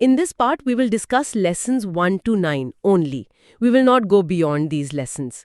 In this part, we will discuss lessons 1 to 9 only. We will not go beyond these lessons.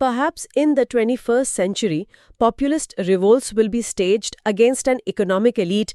Perhaps in the 21st century, populist revolts will be staged against an economic elite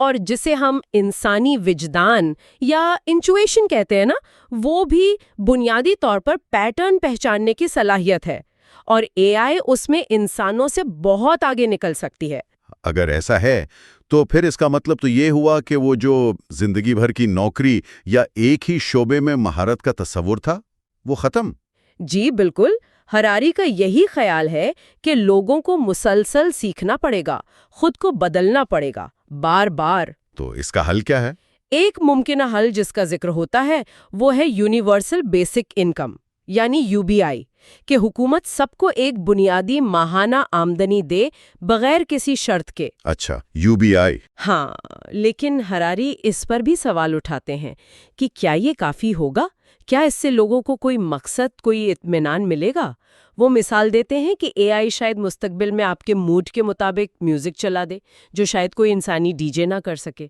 اور جسے ہم انسانی وجدان یا انچویشن کہتے ہیں نا، وہ بھی بنیادی طور پر پیٹرن پہچاننے کی صلاحیت ہے، اور اے آئی اس میں انسانوں سے بہت آگے نکل سکتی ہے۔ اگر ایسا ہے تو پھر اس کا مطلب تو یہ ہوا کہ وہ جو زندگی بھر کی نوکری یا ایک ہی شعبے میں مہارت کا تصور تھا وہ ختم؟ جی بالکل، ہراری کا یہی خیال ہے کہ لوگوں کو مسلسل سیکھنا پڑے گا، خود کو بدلنا پڑے گا، بار بار۔ تو اس کا حل کیا ہے؟ ایک ممکنہ حل جس کا ذکر ہوتا ہے وہ ہے یونیورسل بیسک انکم، یعنی UBI، کہ حکومت سب کو ایک بنیادی ماہانہ آمدنی دے بغیر کسی شرط کے۔ اچھا، UBI۔ ہاں، لیکن ہراری اس پر بھی سوال اٹھاتے ہیں کہ کیا یہ کافی ہوگا؟ کیا اس سے لوگوں کو کوئی مقصد، کوئی اطمینان ملے گا؟ وہ مثال دیتے ہیں کہ اے آئی شاید مستقبل میں آپ کے موڈ کے مطابق میوزک چلا دے، جو شاید کوئی انسانی ڈی جے نہ کر سکے۔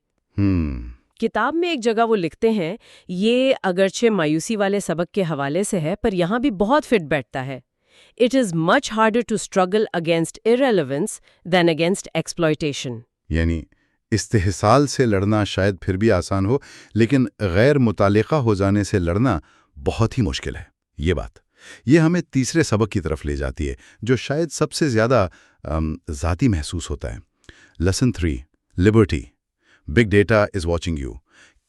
کتاب میں ایک جگہ وہ لکھتے ہیں، یہ اگرچہ مایوسی والے سبق کے حوالے سے ہے، پر یہاں بھی بہت فٹ بیٹھتا ہے۔ It is much harder to struggle against irrelevance than against exploitation۔ یعنی استحصال سے لڑنا شاید پھر بھی آسان ہو، لیکن غیر متعلقہ ہو جانے سے لڑنا بہت ہی مشکل ہے۔ یہ بات یہ ہمیں تیسرے سبق کی طرف لے جاتی ہے، جو شاید سب سے زیادہ ذاتی محسوس ہوتا ہے۔ Lesson 3، Liberty. Big data is watching you.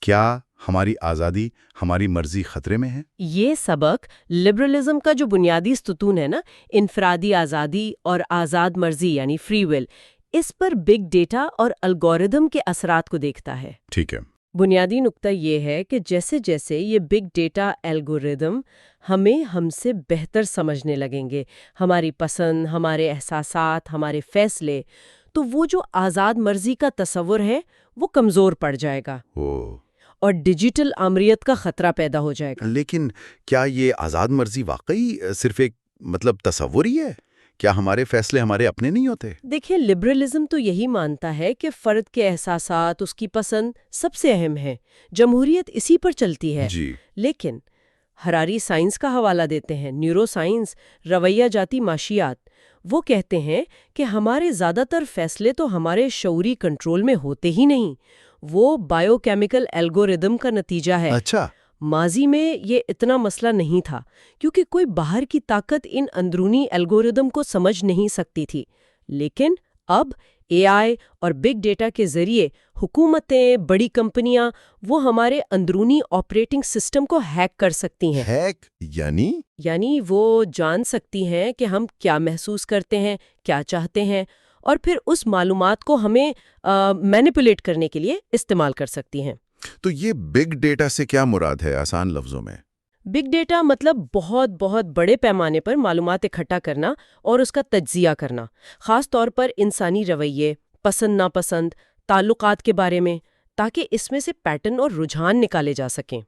کیا ہماری آزادی، ہماری مرضی خطرے میں ہے؟ یہ سبق لبرلزم کا جو بنیادی ستون ہے نا، انفرادی آزادی اور آزاد مرضی یعنی فری ول، اس پر بگ ڈیٹا اور الگورتھم کے اثرات کو دیکھتا ہے۔ ٹھیک ہے۔ بنیادی نقطہ یہ ہے کہ جیسے جیسے یہ بگ ڈیٹا الگورتھم ہمیں ہم سے بہتر سمجھنے لگیں گے، ہماری پسند، ہمارے احساسات، ہمارے فیصلے، تو وہ جو آزاد مرضی کا تصور ہے وہ کمزور پڑ جائے گا اور ڈیجیٹل آمریت کا خطرہ پیدا ہو جائے گا۔ لیکن کیا یہ آزاد مرضی واقعی صرف ایک تصور ہی ہے؟ کیا ہمارے فیصلے ہمارے اپنے نہیں ہوتے؟ دیکھیں، لبرلزم تو یہی مانتا ہے کہ فرد کے احساسات، اس کی پسند سب سے اہم ہے، جمہوریت اسی پر چلتی ہے۔ جی۔ لیکن ہراری سائنس کا حوالہ دیتے ہیں، نیورو سائنس، رویہ جاتی معاشیات۔ وہ کہتے ہیں کہ ہمارے زیادہ تر فیصلے تو ہمارے شعوری کنٹرول میں ہوتے ہی نہیں، وہ بائیو کیمیکل الگورتھم کا نتیجہ ہے۔ اچھا۔ ماضی میں یہ اتنا مسئلہ نہیں تھا کیونکہ کوئی باہر کی طاقت ان اندرونی الگورتھم کو سمجھ نہیں سکتی تھی، لیکن اب اے آئی اور بگ ڈیٹا کے ذریعے حکومتیں، بڑی کمپنیاں وہ ہمارے اندرونی آپریٹنگ سسٹم کو ہیک کر سکتی ہیں۔ ہیک یعنی وہ جان سکتی ہیں کہ ہم کیا محسوس کرتے ہیں، کیا چاہتے ہیں، اور پھر اس معلومات کو ہمیں مینیپولیٹ کرنے کے لیے استعمال کر سکتی ہیں۔ تو یہ بگ ڈیٹا سے کیا مراد ہے آسان لفظوں میں؟ بگ ڈیٹا مطلب بہت بہت بڑے پیمانے پر معلومات اکٹھا کرنا اور اس کا تجزیہ کرنا، خاص طور پر انسانی رویے، پسند ناپسند، تعلقات کے بارے میں، تاکہ اس میں سے پیٹرن اور رجحان نکالے جا سکیں۔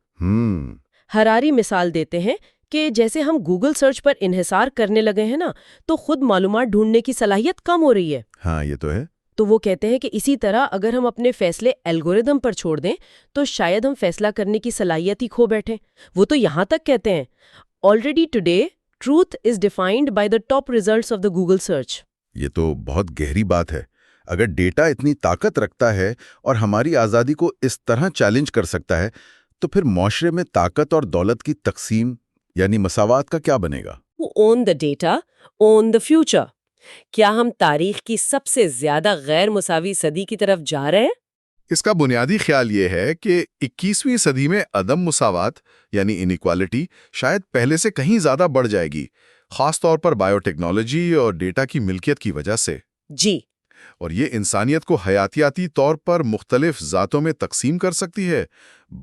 ہراری مثال دیتے ہیں کہ جیسے ہم گوگل سرچ پر انحصار کرنے لگے ہیں نا، تو خود معلومات ڈھونڈنے کی صلاحیت کم ہو رہی ہے۔ ہاں، یہ تو ہے۔ تو وہ کہتے ہیں کہ اسی طرح اگر ہم اپنے فیصلے الگورتھم پر چھوڑ دیں تو شاید ہم فیصلہ کرنے کی صلاحیت ہی کھو بیٹھیں۔ وہ تو یہاں تک کہتے ہیں، already today truth is defined by the top results of the Google search۔ یہ تو بہت گہری بات ہے۔ اگر ڈیٹا اتنی طاقت رکھتا ہے اور ہماری آزادی کو اس طرح چیلنج کر سکتا ہے، تو پھر معاشرے میں طاقت اور دولت کی تقسیم یعنی مساوات کا کیا بنے گا؟ Own the data, own the future۔ کیا ہم تاریخ کی سب سے زیادہ غیر مساوی صدی کی طرف جا رہے ہیں؟ اس کا بنیادی خیال یہ ہے کہ 21ویں صدی میں عدم مساوات یعنی انیکوالٹی شاید پہلے سے کہیں زیادہ بڑھ جائے گی، خاص طور پر بائیو ٹیکنالوجی اور ڈیٹا کی ملکیت کی وجہ سے۔ جی۔ اور یہ انسانیت کو حیاتیاتی طور پر مختلف ذاتوں میں تقسیم کر سکتی ہے،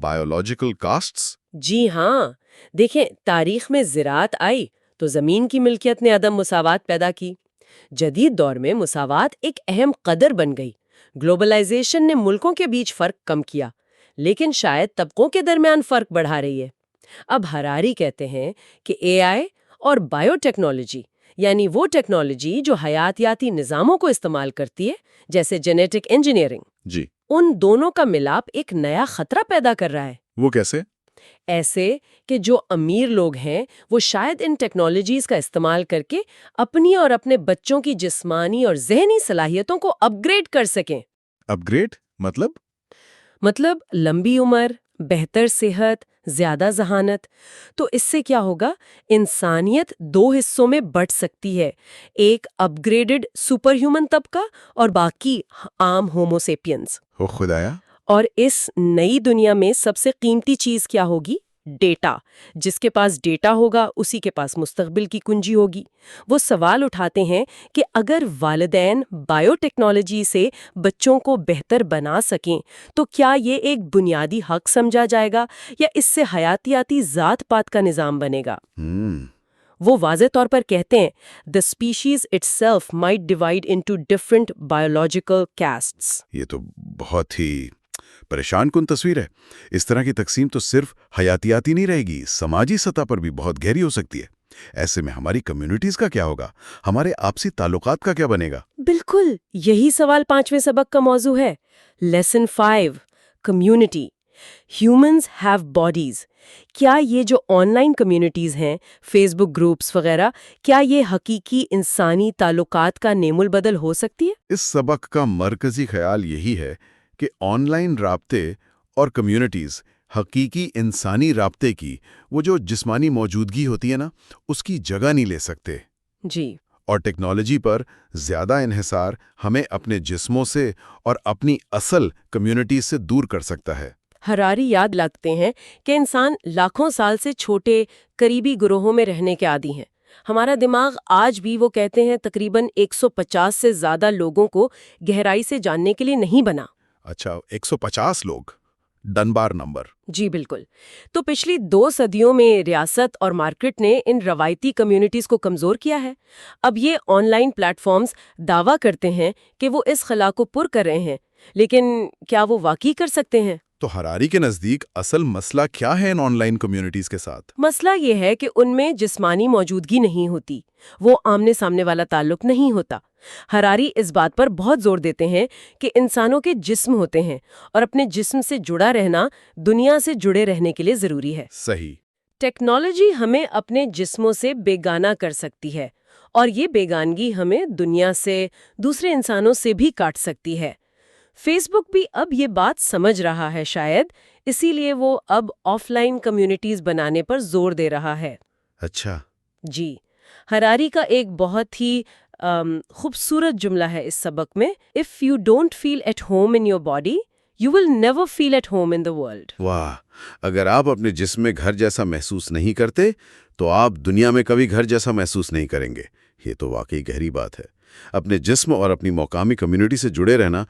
بایولوجیکل کاسٹس۔ جی ہاں، دیکھیں، تاریخ میں زراعت آئی تو زمین کی ملکیت نے عدم مساوات پیدا کی۔ جدید دور میں مساوات ایک اہم قدر بن گئی۔ گلوبلائزیشن نے ملکوں کے بیچ فرق کم کیا، لیکن شاید طبقوں کے درمیان فرق بڑھا رہی ہے۔ اب ہراری کہتے ہیں کہ اے آئی اور بائیو ٹیکنالوجی، یعنی وہ ٹیکنالوجی جو حیاتیاتی نظاموں کو استعمال کرتی ہے، جیسے جینیٹک انجینئرنگ، جی، ان دونوں کا ملاپ ایک نیا خطرہ پیدا کر رہا ہے۔ وہ کیسے؟ ایسے کہ جو امیر لوگ ہیں وہ شاید ان ٹیکنالوجیز کا استعمال کر کے اپنی اور اپنے بچوں کی جسمانی اور ذہنی صلاحیتوں کو اپ گریڈ کر سکیں۔ اپ گریڈ؟ مطلب لمبی عمر، بہتر صحت، زیادہ ذہانت. تو اس سے کیا ہوگا؟ انسانیت 2 حصوں میں بٹ سکتی ہے، ایک اپ گریڈڈ سپر ہیومن طبقہ اور باقی عام ہومو سیپینز. او خدایا. اور اس نئی دنیا میں سب سے قیمتی چیز کیا ہوگی؟ ڈیٹا. جس کے پاس ڈیٹا ہوگا اسی کے پاس مستقبل کی کنجی ہوگی. وہ سوال اٹھاتے ہیں کہ اگر والدین بائیو ٹیکنالوجی سے بچوں کو بہتر بنا سکیں تو کیا یہ ایک بنیادی حق سمجھا جائے گا یا اس سے حیاتیاتی ذات پات کا نظام بنے گا؟ وہ واضح طور پر کہتے ہیں the species itself might divide into different biological castes. یہ تو بہت ہی پریشان کن تصویر ہے. اس طرح کی تقسیم تو صرف حیاتیاتی نہیں رہے گی، سماجی سطح پر بھی بہت گہری ہو سکتی ہے. ایسے میں ہماری کمیونٹیز کا کیا ہوگا؟ ہمارے آپسی تعلقات کا کیا بنے گا؟ بالکل یہی سوال 5ویں سبق کا موضوع ہے. Lesson 5 community. Humans have bodies. کیا یہ جو آن لائن کمیونٹیز ہیں، فیس بک گروپس وغیرہ، کیا یہ حقیقی انسانی تعلقات کا نیم البدل ہو سکتی ہے؟ اس سبق کا مرکزی خیال یہی ہے کہ آن لائن رابطے اور کمیونٹیز حقیقی انسانی رابطے کی وہ جو جسمانی موجودگی ہوتی ہے نا، اس کی جگہ نہیں لے سکتے. جی. اور ٹیکنالوجی پر زیادہ انحصار ہمیں اپنے جسموں سے اور اپنی اصل کمیونٹی سے دور کر سکتا ہے. ہراری یاد لگتے ہیں کہ انسان لاکھوں سال سے چھوٹے قریبی گروہوں میں رہنے کے عادی ہیں. ہمارا دماغ آج بھی وہ کہتے ہیں تقریباً 150 سے زیادہ لوگوں کو گہرائی سے جاننے کے لیے نہیں بنا. اچھا 150 لوگ، ڈنبار نمبر. جی بالکل. تو پچھلی 2 صدیوں میں ریاست اور مارکیٹ نے ان روایتی کمیونٹیز کو کمزور کیا ہے. اب یہ آن لائن پلیٹ فارمز دعویٰ کرتے ہیں کہ وہ اس خلا کو پر کر رہے ہیں، لیکن کیا وہ واقعی کر سکتے ہیں؟ تو ہراری کے نزدیک اصل مسئلہ کیا ہے ان آن لائن کمیونٹیز کے ساتھ؟ مسئلہ یہ ہے کہ ان میں جسمانی موجودگی نہیں ہوتی، وہ آمنے سامنے والا تعلق نہیں ہوتا. ہراری اس بات پر بہت زور دیتے ہیں کہ انسانوں کے جسم ہوتے ہیں اور اپنے جسم سے جڑا رہنا دنیا سے جڑے رہنے کے لیے ضروری ہے. صحیح. ٹیکنالوجی ہمیں اپنے جسموں سے بیگانہ کر سکتی ہے اور یہ بیگانگی ہمیں دنیا سے، دوسرے انسانوں سے بھی کاٹ سکتی ہے. فیس بک بھی اب یہ بات سمجھ رہا ہے شاید، اسی لیے وہ اب آف لائن کمیونٹیز بنانے پر زور دے رہا ہے. اچھا. جی. ہراری کا ایک بہت ہی خوبصورت جملہ ہے اس سبق میں، "If you don't feel at home in your body, you will never feel at home in the world." واہ. اگر آپ اپنے جسم میں گھر جیسا محسوس نہیں کرتے تو آپ دنیا میں کبھی گھر جیسا محسوس نہیں کریں گے. یہ تو واقعی گہری بات ہے. اپنے جسم اور اپنی مقامی کمیونٹی سے جڑے رہنا،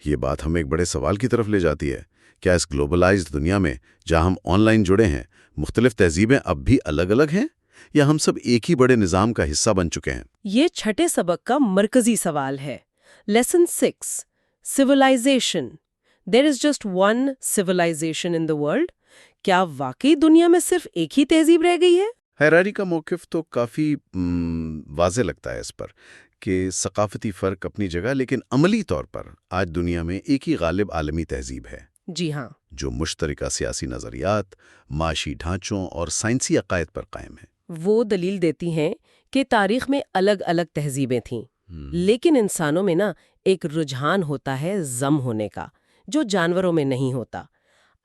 یہ بات ہمیں ایک بڑے سوال کی طرف لے جاتی ہے. کیا اس گلوبلائزڈ دنیا میں جہاں ہم آن لائن جڑے ہیں، مختلف تہذیبیں اب بھی الگ الگ ہیں یا ہم سب ایک ہی بڑے نظام کا حصہ بن چکے ہیں؟ یہ 6 سبق کا مرکزی سوال ہے. Lesson 6 civilisation. There is just one civilization in the world. کیا واقعی دنیا میں صرف ایک ہی تہذیب رہ گئی ہے؟ ہراری کا موقف تو کافی واضح لگتا ہے اس پر کہ ثقافتی فرق اپنی جگہ، لیکن عملی طور پر آج دنیا میں ایک ہی غالب عالمی تہذیب ہے. جی ہاں. جو مشترکہ سیاسی نظریات، معاشی ڈھانچوں اور سائنسی عقائد پر قائم ہے. وہ دلیل دیتی ہیں کہ تاریخ میں الگ الگ تہذیبیں تھیں، لیکن انسانوں میں نا ایک رجحان ہوتا ہے ضم ہونے کا، جو جانوروں میں نہیں ہوتا.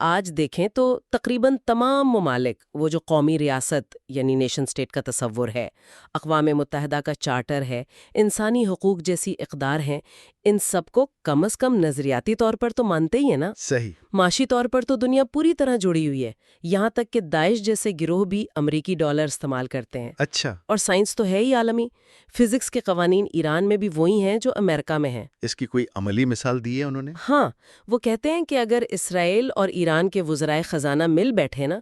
آج دیکھیں تو تقریباً تمام ممالک وہ جو قومی ریاست یعنی نیشن سٹیٹ کا تصور ہے، اقوام متحدہ کا چارٹر ہے، انسانی حقوق جیسی اقدار ہیں، ان سب کو کم از کم نظریاتی طور پر تو مانتے ہی ہیں نا. صحیح. معاشی طور پر تو دنیا پوری طرح جڑی ہوئی ہے، یہاں تک کہ داعش جیسے گروہ بھی امریکی ڈالر استعمال کرتے ہیں. اچھا. اور سائنس تو ہے ہی عالمی. فزکس کے قوانین ایران میں بھی وہی ہیں جو امریکہ میں ہیں. اس کی کوئی عملی مثال دی ہے انہوں نے؟ ہاں، وہ کہتے ہیں کہ اگر اسرائیل اور ایران کے وزرائے خزانہ مل بیٹھے نا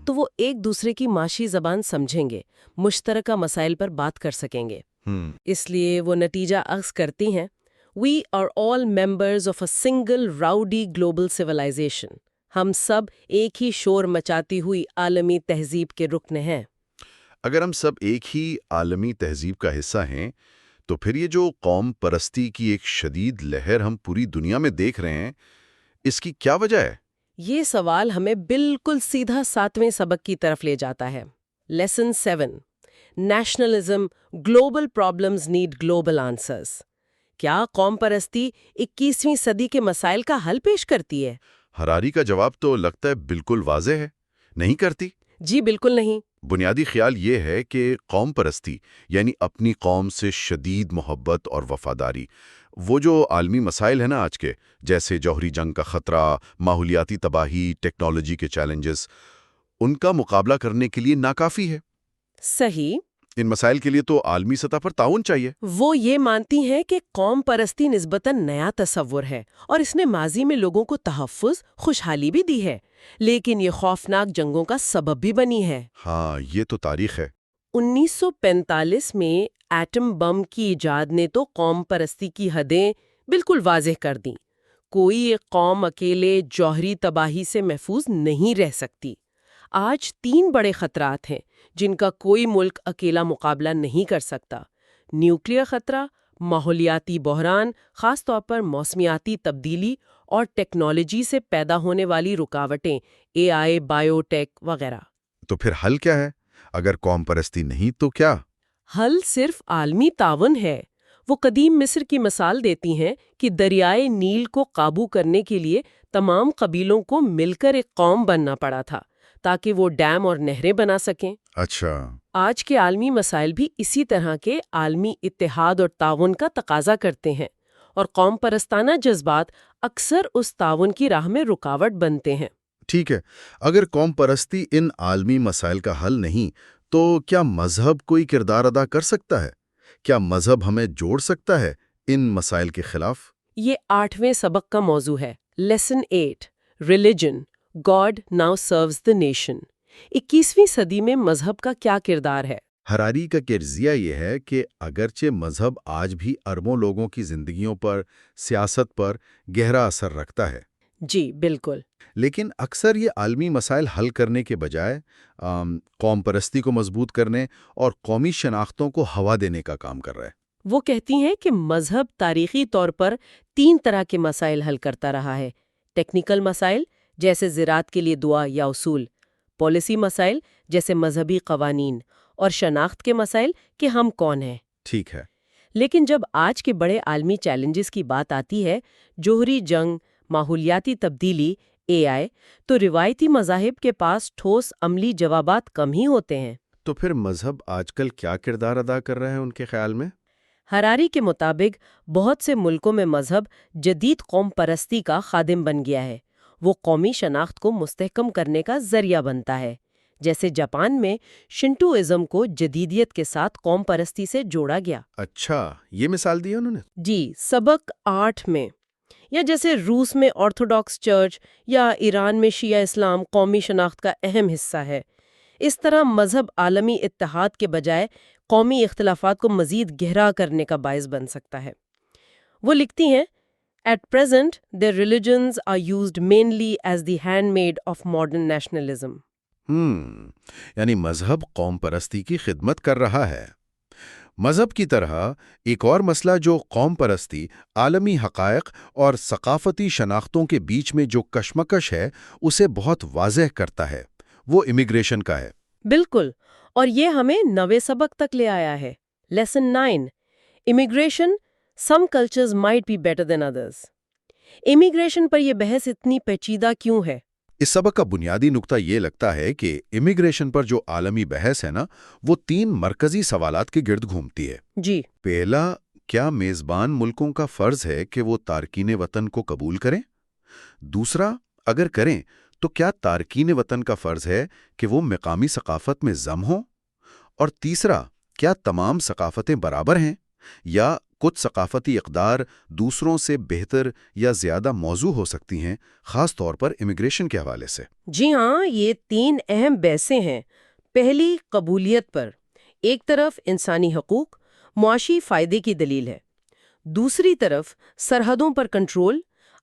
تو وہ ایک دوسرے کی معاشی زبان سمجھیں گے، مشترکہ مسائل پر بات کر سکیں گے. اس لیے وہ نتیجہ اخذ کرتی ہیں "We are all members of a single rowdy global civilization." ہم سب ایک ہی شور مچاتی ہوئی عالمی تہذیب کے رکن ہیں. اگر ہم سب ایک ہی عالمی تہذیب کا حصہ ہیں تو پھر یہ جو قوم پرستی کی ایک شدید لہر ہم پوری دنیا میں دیکھ رہے ہیں، اس کی کیا وجہ ہے؟ یہ سوال ہمیں بالکل سیدھا 7ویں سبق کی طرف لے جاتا ہے. Lesson 7 nationalism, global problems need global answers. کیا قوم پرستی 21ویں صدی کے مسائل کا حل پیش کرتی ہے؟ ہراری کا جواب تو لگتا ہے بالکل واضح ہے، نہیں کرتی۔ جی بالکل نہیں۔ بنیادی خیال یہ ہے کہ قوم پرستی یعنی اپنی قوم سے شدید محبت اور وفاداری، وہ جو عالمی مسائل ہیں نا آج کے، جیسے جوہری جنگ کا خطرہ، ماحولیاتی تباہی، ٹیکنالوجی کے چیلنجز، ان کا مقابلہ کرنے کے لیے ناکافی ہے۔ صحیح۔ ان مسائل کے لیے تو عالمی سطح پر تعاون چاہیے۔ وہ یہ مانتی ہیں کہ قوم پرستی نسبتاً نیا تصور ہے اور اس نے ماضی میں لوگوں کو تحفظ، خوشحالی بھی دی ہے، لیکن یہ خوفناک جنگوں کا سبب بھی بنی ہے۔ ہاں، یہ تو تاریخ ہے۔ 1945 میں ایٹم بم کی ایجاد نے تو قوم پرستی کی حدیں بالکل واضح کر دیں۔ کوئی ایک قوم اکیلے جوہری تباہی سے محفوظ نہیں رہ سکتی۔ آج 3 بڑے خطرات ہیں جن کا کوئی ملک اکیلا مقابلہ نہیں کر سکتا: نیوکلیئر خطرہ، ماحولیاتی بحران، خاص طور پر موسمیاتی تبدیلی، اور ٹیکنالوجی سے پیدا ہونے والی رکاوٹیں، AI، بائیو ٹیک وغیرہ۔ تو پھر حل کیا ہے؟ اگر قوم پرستی نہیں تو کیا؟ حل صرف عالمی تعاون ہے۔ وہ قدیم مصر کی مثال دیتی ہیں کہ دریائے نیل کو قابو کرنے کے لیے تمام قبیلوں کو مل کر ایک قوم بننا پڑا تھا تاکہ وہ ڈیم اور نہریں بنا سکیں۔ اچھا۔ آج کے عالمی مسائل بھی اسی طرح کے عالمی اتحاد اور تعاون کا تقاضا کرتے ہیں، اور قوم پرستانہ جذبات اکثر اس تعاون کی راہ میں رکاوٹ بنتے ہیں۔ ٹھیک ہے، اگر قوم پرستی ان عالمی مسائل کا حل نہیں تو کیا مذہب کوئی کردار ادا کر سکتا ہے؟ کیا مذہب ہمیں جوڑ سکتا ہے ان مسائل کے خلاف؟ یہ 8ویں سبق کا موضوع ہے، lesson 8، religion, God now serves the nation. 21ویں صدی میں مذہب کا کیا کردار ہے؟ ہراری کا کیرزیہ یہ ہے کہ اگرچہ مذہب آج بھی اربوں لوگوں کی زندگیوں پر، سیاست پر گہرا اثر رکھتا ہے، جی بالکل، لیکن اکثر یہ عالمی مسائل حل کرنے کے بجائے قوم پرستی کو مضبوط کرنے اور قومی شناختوں کو ہوا دینے کا کام کر رہا ہے۔ وہ کہتی ہیں کہ مذہب تاریخی طور پر 3 طرح کے مسائل حل کرتا رہا ہے: ٹیکنیکل مسائل جیسے زراعت کے لیے دعا یا اصول، پالیسی مسائل جیسے مذہبی قوانین، اور شناخت کے مسائل کہ ہم کون ہیں۔ ٹھیک ہے۔ لیکن جب آج کے بڑے عالمی چیلنجز کی بات آتی ہے، جوہری جنگ، ماحولیاتی تبدیلی، AI، تو روایتی مذاہب کے پاس ٹھوس عملی جوابات کم ہی ہوتے ہیں۔ تو پھر مذہب آج کل کیا کردار ادا کر رہا ہے ان کے خیال میں؟ ہراری کے مطابق بہت سے ملکوں میں مذہب جدید قوم پرستی کا خادم بن گیا ہے۔ وہ قومی شناخت کو مستحکم کرنے کا ذریعہ بنتا ہے، جیسے جاپان میں شنٹوازم کو جدیدیت کے ساتھ قوم پرستی سے جوڑا گیا۔ اچھا، یہ مثال دی انہوں نے؟ جی، سبق 8 میں۔ یا جیسے روس میں آرتھوڈاکس چرچ یا ایران میں شیعہ اسلام قومی شناخت کا اہم حصہ ہے۔ اس طرح مذہب عالمی اتحاد کے بجائے قومی اختلافات کو مزید گہرا کرنے کا باعث بن سکتا ہے۔ وہ لکھتی ہیں، "At present, their religions are used mainly as the handmaid of modern nationalism." یعنی مذہب قوم پرستی کی خدمت کر رہا ہے۔ مذہب کی طرح ایک اور مسئلہ جو قوم پرستی، عالمی حقائق اور ثقافتی شناختوں کے بیچ میں جو کشمکش ہے اسے بہت واضح کرتا ہے، وہ امیگریشن کا ہے۔ بالکل، اور یہ ہمیں 9ویں سبق تک لے آیا ہے، lesson 9، immigration, some cultures might be better than others. Immigration پر یہ بحث اتنی پیچیدہ کیوں ہے؟ اس سبق کا بنیادی نقطہ یہ لگتا ہے کہ امیگریشن پر جو عالمی بحث ہے نا، وہ 3 مرکزی سوالات کے گرد گھومتی ہے۔ جی، پہلا، کیا میزبان ملکوں کا فرض ہے کہ وہ تارکین وطن کو قبول کریں؟ دوسرا، اگر کریں تو کیا تارکین وطن کا فرض ہے کہ وہ مقامی ثقافت میں ضم ہوں؟ اور تیسرا، کیا تمام ثقافتیں برابر ہیں یا کچھ ثقافتی اقدار دوسروں سے بہتر یا زیادہ موزوں ہو سکتی ہیں، خاص طور پر امیگریشن کے حوالے سے؟ جی ہاں، یہ 3 اہم بحثیں ہیں۔ پہلی، قبولیت پر، ایک طرف انسانی حقوق، معاشی فائدے کی دلیل ہے، دوسری طرف سرحدوں پر کنٹرول،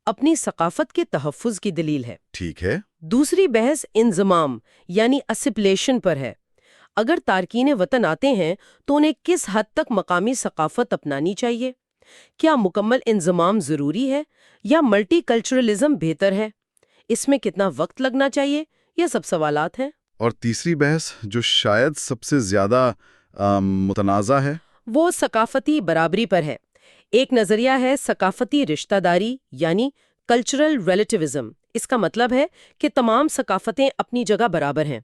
اپنی ثقافت کے تحفظ کی دلیل ہے۔ ٹھیک ہے۔ دوسری بحث انضمام یعنی اسیپلیشن پر ہے۔ اگر تارکین وطن آتے ہیں تو انہیں کس حد تک مقامی ثقافت اپنانی چاہیے؟ کیا مکمل انضمام ضروری ہے یا ملٹی کلچرلزم بہتر ہے؟ اس میں کتنا وقت لگنا چاہیے؟ یہ سب سوالات ہیں۔ اور تیسری بحث جو شاید سب سے زیادہ متنازع ہے، وہ ثقافتی برابری پر ہے۔ ایک نظریہ ہے ثقافتی رشتہ داری یعنی کلچرل ریلیٹیوزم۔ اس کا مطلب ہے کہ تمام ثقافتیں اپنی جگہ برابر ہیں،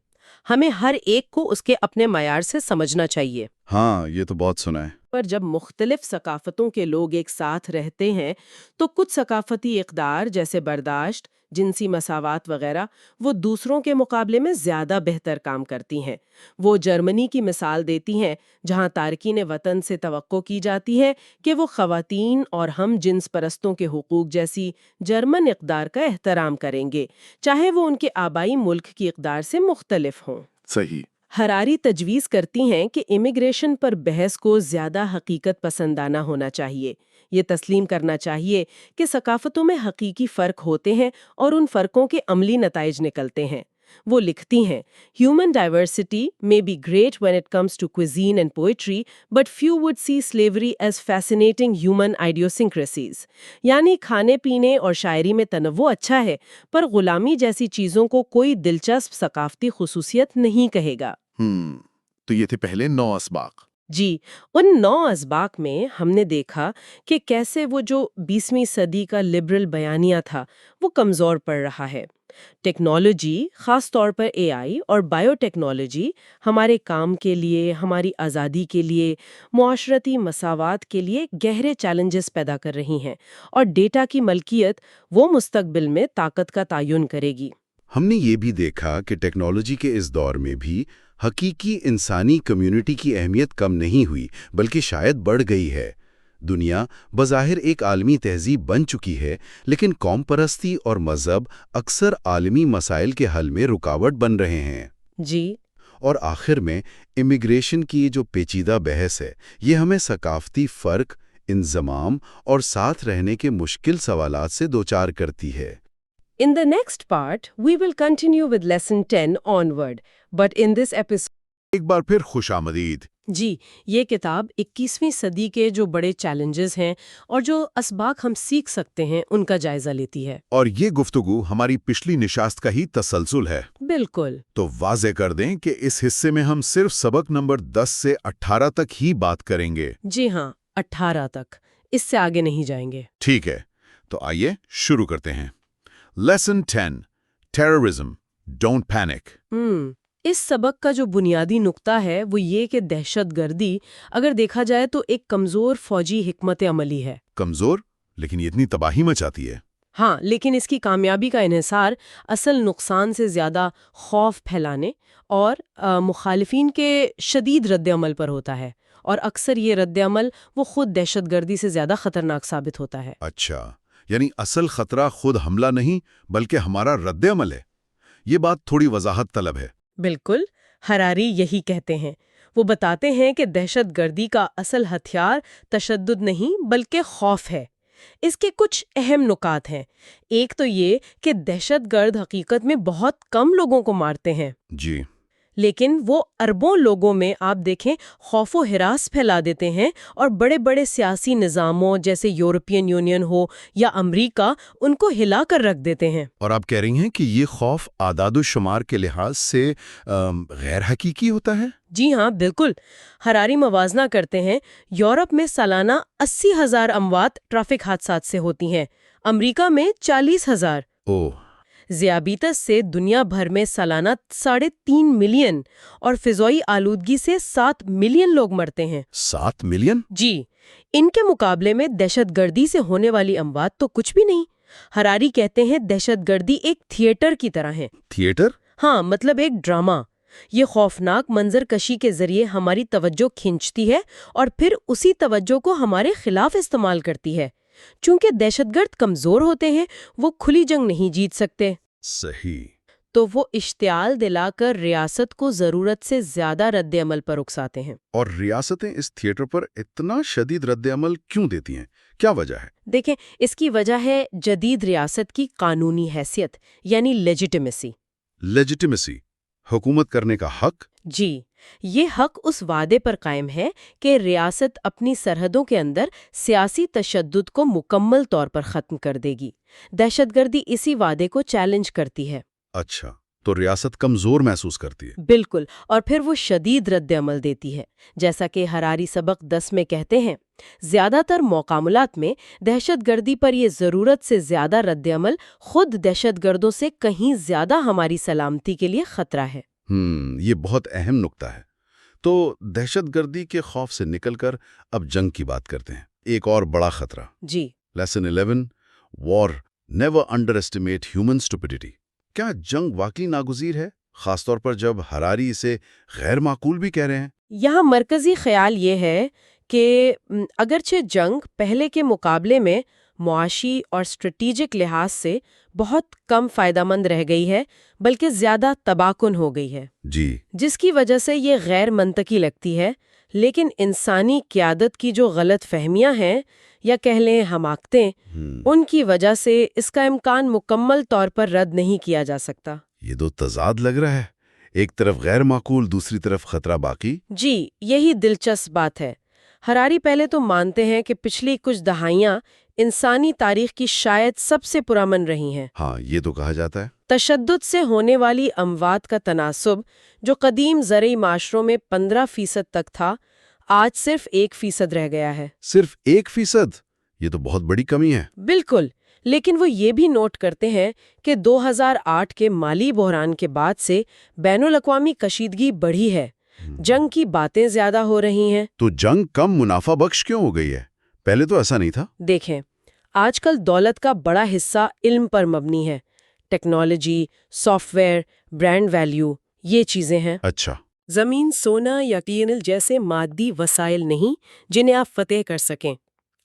ہمیں ہر ایک کو اس کے اپنے معیار سے سمجھنا چاہیے۔ ہاں، یہ تو بہت سنا ہے۔ پر جب مختلف ثقافتوں کے لوگ ایک ساتھ رہتے ہیں تو کچھ ثقافتی اقدار جیسے برداشت، جنسی مساوات وغیرہ وہ دوسروں کے مقابلے میں زیادہ بہتر کام کرتی ہیں۔ وہ جرمنی کی مثال دیتی ہیں جہاں تارکین وطن سے توقع کی جاتی ہے کہ وہ خواتین اور ہم جنس پرستوں کے حقوق جیسی جرمن اقدار کا احترام کریں گے، چاہے وہ ان کے آبائی ملک کی اقدار سے مختلف ہوں۔ صحیح۔ ہراری تجویز کرتی ہیں کہ امیگریشن پر بحث کو زیادہ حقیقت پسندانہ ہونا چاہیے۔ یہ تسلیم کرنا چاہیے کہ ثقافتوں میں حقیقی فرق ہوتے ہیں اور ان فرقوں کے عملی نتائج نکلتے ہیں۔ وہ لکھتی ہیں human diversity may be great when it comes to cuisine and poetry, but few would see slavery as fascinating human idiosyncrasies۔ یعنی کھانے پینے اور شاعری میں تنوع اچھا ہے، پر غلامی جیسی چیزوں کو کوئی دلچسپ ثقافتی خصوصیت نہیں کہے گا۔ تو یہ تھے پہلے 9 اسباق۔ جی، ان 9 اسباق میں ہم نے دیکھا کہ کیسے وہ جو 20ویں صدی کا لبرل بیانیہ تھا وہ کمزور پڑ رہا ہے۔ ٹیکنالوجی، خاص طور پر اے آئی اور بائیو ٹیکنالوجی ہمارے کام کے لیے، ہماری آزادی کے لیے، معاشرتی مساوات کے لیے گہرے چیلنجز پیدا کر رہی ہیں، اور ڈیٹا کی ملکیت وہ مستقبل میں طاقت کا تعین کرے گی۔ ہم نے یہ بھی دیکھا کہ ٹیکنالوجی کے اس دور میں بھی حقیقی انسانی کمیونٹی کی اہمیت کم نہیں ہوئی بلکہ شاید بڑھ گئی ہے۔ دنیا بظاہر ایک عالمی تہذیب بن چکی ہے، لیکن قوم پرستی اور مذہب اکثر عالمی مسائل کے حل میں رکاوٹ بن رہے ہیں۔ جی، اور آخر میں امیگریشن کی جو پیچیدہ بحث ہے، یہ ہمیں ثقافتی فرق، انضمام اور ساتھ رہنے کے مشکل سوالات سے دوچار کرتی ہے۔ In the next part, we will continue with lesson 10 onward, but in this episode ایک بار پھر خوش آمدید۔ جی، یہ کتاب 21ویں صدی کے جو بڑے چیلنجز ہیں اور جو اسباق ہم سیکھ سکتے ہیں ان کا جائزہ لیتی ہے۔ اور یہ گفتگو ہماری پچھلی نشست کا ہی تسلسل ہے۔ بالکل۔ تو واضح کر دیں کہ اس حصے میں ہم صرف سبق نمبر 10 سے 18 تک ہی بات کریں گے۔ جی ہاں، 18 تک، اس سے آگے نہیں جائیں گے۔ ٹھیک ہے، تو آئیے شروع کرتے ہیں۔ Lesson 10، terrorism, don't panic. اس سبق کا جو بنیادی نقطہ ہے وہ یہ کہ دہشت گردی اگر دیکھا جائے تو ایک کمزور فوجی حکمت عملی ہے۔ کمزور، لیکن یہ اتنی تباہی مچاتی ہے۔ ہاں، لیکن اس کی کامیابی کا انحصار اصل نقصان سے زیادہ خوف پھیلانے اور مخالفین کے شدید رد عمل پر ہوتا ہے، اور اکثر یہ رد عمل وہ خود دہشت گردی سے زیادہ خطرناک ثابت ہوتا ہے۔ اچھا، یعنی اصل خطرہ خود حملہ نہیں بلکہ ہمارا رد عمل ہے۔ یہ بات تھوڑی وضاحت طلب ہے۔ بالکل، ہراری یہی کہتے ہیں۔ وہ بتاتے ہیں کہ دہشت گردی کا اصل ہتھیار تشدد نہیں بلکہ خوف ہے۔ اس کے کچھ اہم نکات ہیں۔ ایک تو یہ کہ دہشت گرد حقیقت میں بہت کم لوگوں کو مارتے ہیں، جی، لیکن وہ اربوں لوگوں میں آپ دیکھیں خوف و ہراس پھیلا دیتے ہیں، اور بڑے بڑے سیاسی نظاموں جیسے یورپین یونین ہو یا امریکہ ان کو ہلا کر رکھ دیتے ہیں۔ اور آپ کہہ رہی ہیں کہ یہ خوف اعداد و شمار کے لحاظ سے غیر حقیقی ہوتا ہے؟ جی ہاں، بالکل۔ ہراری موازنہ کرتے ہیں، یورپ میں سالانہ 80,000 اموات ٹریفک حادثات سے ہوتی ہیں، امریکہ میں 40,000۔ اوہ! ذیابیطس سے دنیا بھر میں سالانہ 3.5 ملین اور فضائی آلودگی سے 7 ملین لوگ مرتے ہیں۔ 7 ملین؟ جی، ان کے مقابلے میں دہشت گردی سے ہونے والی اموات تو کچھ بھی نہیں۔ ہراری کہتے ہیں دہشت گردی ایک تھیٹر کی طرح ہے۔ تھیٹر؟ ہاں، مطلب ایک ڈرامہ۔ یہ خوفناک منظر کشی کے ذریعے ہماری توجہ کھینچتی ہے اور پھر اسی توجہ کو ہمارے خلاف استعمال کرتی ہے۔ چونکہ دہشت گرد کمزور ہوتے ہیں، وہ کھلی جنگ نہیں جیت سکتے۔ صحیح۔ تو وہ اشتعال دلا کر ریاست کو ضرورت سے زیادہ رد عمل پر اکساتے ہیں۔ اور ریاستیں اس تھیٹر پر اتنا شدید رد عمل کیوں دیتی ہیں؟ کیا وجہ ہے؟ دیکھیں، اس کی وجہ ہے جدید ریاست کی قانونی حیثیت، یعنی لیجیٹیمیسی۔ لیجیٹیمیسی، حکومت کرنے کا حق؟ جی، یہ حق اس وعدے پر قائم ہے کہ ریاست اپنی سرحدوں کے اندر سیاسی تشدد کو مکمل طور پر ختم کر دے گی۔ دہشت گردی اسی وعدے کو چیلنج کرتی ہے۔ اچھا، تو ریاست کمزور محسوس کرتی ہے۔ بالکل، اور پھر وہ شدید رد عمل دیتی ہے، جیسا کہ حراری سبق 10 میں کہتے ہیں۔ زیادہ تر موقعات میں دہشت گردی پر یہ ضرورت سے زیادہ رد عمل خود دہشت گردوں سے کہیں زیادہ ہماری سلامتی کے لیے خطرہ ہے۔ یہ بہت اہم نکتہ ہے۔ تو دہشت گردی کے خوف سے نکل کر اب جنگ کی بات کرتے ہیں، ایک اور بڑا خطرہ۔ جی، lesson 11 war never underestimate human stupidity. کیا جنگ واقعی ناگزیر ہے، خاص طور پر جب حراری اسے غیر معقول بھی کہہ رہے ہیں؟ یہاں مرکزی خیال یہ ہے کہ اگرچہ جنگ پہلے کے مقابلے میں معاشی اور اسٹریٹجک لحاظ سے بہت کم فائدہ مند رہ گئی ہے، بلکہ زیادہ تباہ کن ہو گئی ہے، جی، جس کی وجہ سے یہ غیر منطقی لگتی ہے، لیکن انسانی قیادت کی جو غلط فہمیاں ہیں یا کہہ لیں حماقتیں، ان کی وجہ سے اس کا امکان مکمل طور پر رد نہیں کیا جا سکتا۔ یہ دو تضاد لگ رہا ہے، ایک طرف غیر معقول، دوسری طرف خطرہ باقی۔ جی، یہی دلچسپ بات ہے۔ حراری پہلے تو مانتے ہیں کہ پچھلی کچھ دہائیاں انسانی تاریخ کی شاید سب سے پرامن رہی ہیں۔ ہاں، یہ تو کہا جاتا ہے۔ تشدد سے ہونے والی اموات کا تناسب جو قدیم زرعی معاشروں میں 15% تک تھا، آج صرف 1% رہ گیا ہے۔ صرف 1%؟ یہ تو بہت بڑی کمی ہے۔ بالکل، لیکن وہ یہ بھی نوٹ کرتے ہیں کہ 2008 کے مالی بحران کے بعد سے بین الاقوامی کشیدگی بڑھی ہے، جنگ کی باتیں زیادہ ہو رہی ہیں۔ تو جنگ کم منافع بخش کیوں ہو گئی ہے؟ پہلے تو ایسا نہیں تھا۔ دیکھیں، آج کل دولت کا بڑا حصہ علم پر مبنی ہے، technology, soft where, brand value, یہ چیزیں ہیں۔ اچھا۔ زمین، سونا یا ٹینل جیسے مادی وسائل نہیں جنہیں آپ فتح کر سکیں۔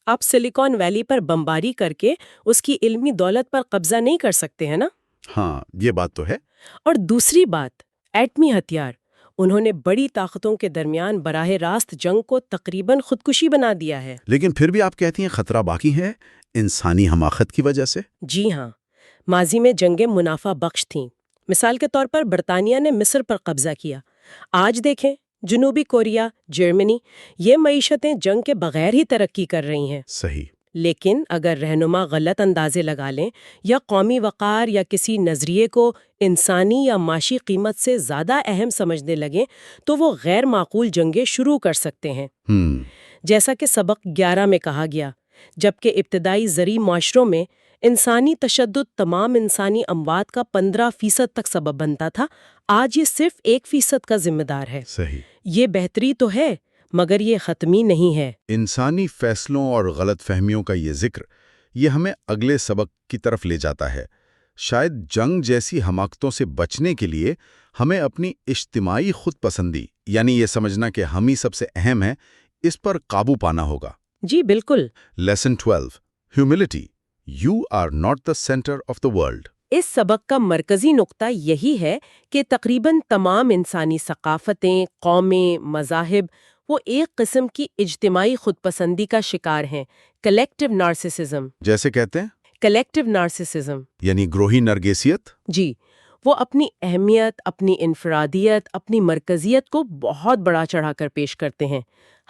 آپ سلیکان ویلی پر بمباری کر کے اس کی علمی دولت پر قبضہ نہیں کر سکتے ہیں نا؟ ہاں، یہ بات تو ہے۔ اور دوسری بات، ایٹمی ہتھیار، انہوں نے بڑی طاقتوں کے درمیان براہ راست جنگ کو تقریباً خودکشی بنا دیا ہے۔ لیکن پھر بھی آپ کہتی ہیں خطرہ باقی ہے، انسانی حماقت کی وجہ سے؟ جی ہاں، ماضی میں جنگیں منافع بخش تھیں۔ مثال کے طور پر برطانیہ نے مصر پر قبضہ کیا۔ آج دیکھیں، جنوبی کوریا، جرمنی، یہ معیشتیں جنگ کے بغیر ہی ترقی کر رہی ہیں۔ صحیح۔ لیکن اگر رہنما غلط اندازے لگا لیں یا قومی وقار یا کسی نظریے کو انسانی یا معاشی قیمت سے زیادہ اہم سمجھنے لگیں تو وہ غیر معقول جنگیں شروع کر سکتے ہیں۔ جیسا کہ سبق 11 میں کہا گیا، جبکہ ابتدائی زرعی معاشروں میں انسانی تشدد تمام انسانی اموات کا 15% تک سبب بنتا تھا، آج یہ صرف 1% کا ذمہ دار ہے۔ صحیح۔ یہ بہتری تو ہے، مگر یہ ختمی نہیں ہے۔ انسانی فیصلوں اور غلط فہمیوں کا یہ ذکر، یہ ہمیں اگلے سبق کی طرف لے جاتا ہے۔ شاید جنگ جیسی حماقتوں سے بچنے کے لیے ہمیں اپنی اجتماعی خود پسندی، یعنی یہ سمجھنا کہ ہم ہی سب سے اہم ہیں، اس پر قابو پانا ہوگا۔ جی بالکل۔ Lesson 12 humility, you are not the centre of the world. اس سبق کا مرکزی نقطہ یہی ہے کہ تقریباً تمام انسانی ثقافتیں، قومیں، مذاہب وہ ایک قسم کی اجتماعی خود پسندی کا شکار ہیں، کلیکٹیو نارسسزم۔ جیسے کہتے ہیں؟ کلیکٹیو نارسسزم یعنی گروہی نرگسیت؟ جی، وہ اپنی اہمیت، اپنی انفرادیت، اپنی مرکزیت کو بہت بڑا چڑھا کر پیش کرتے ہیں۔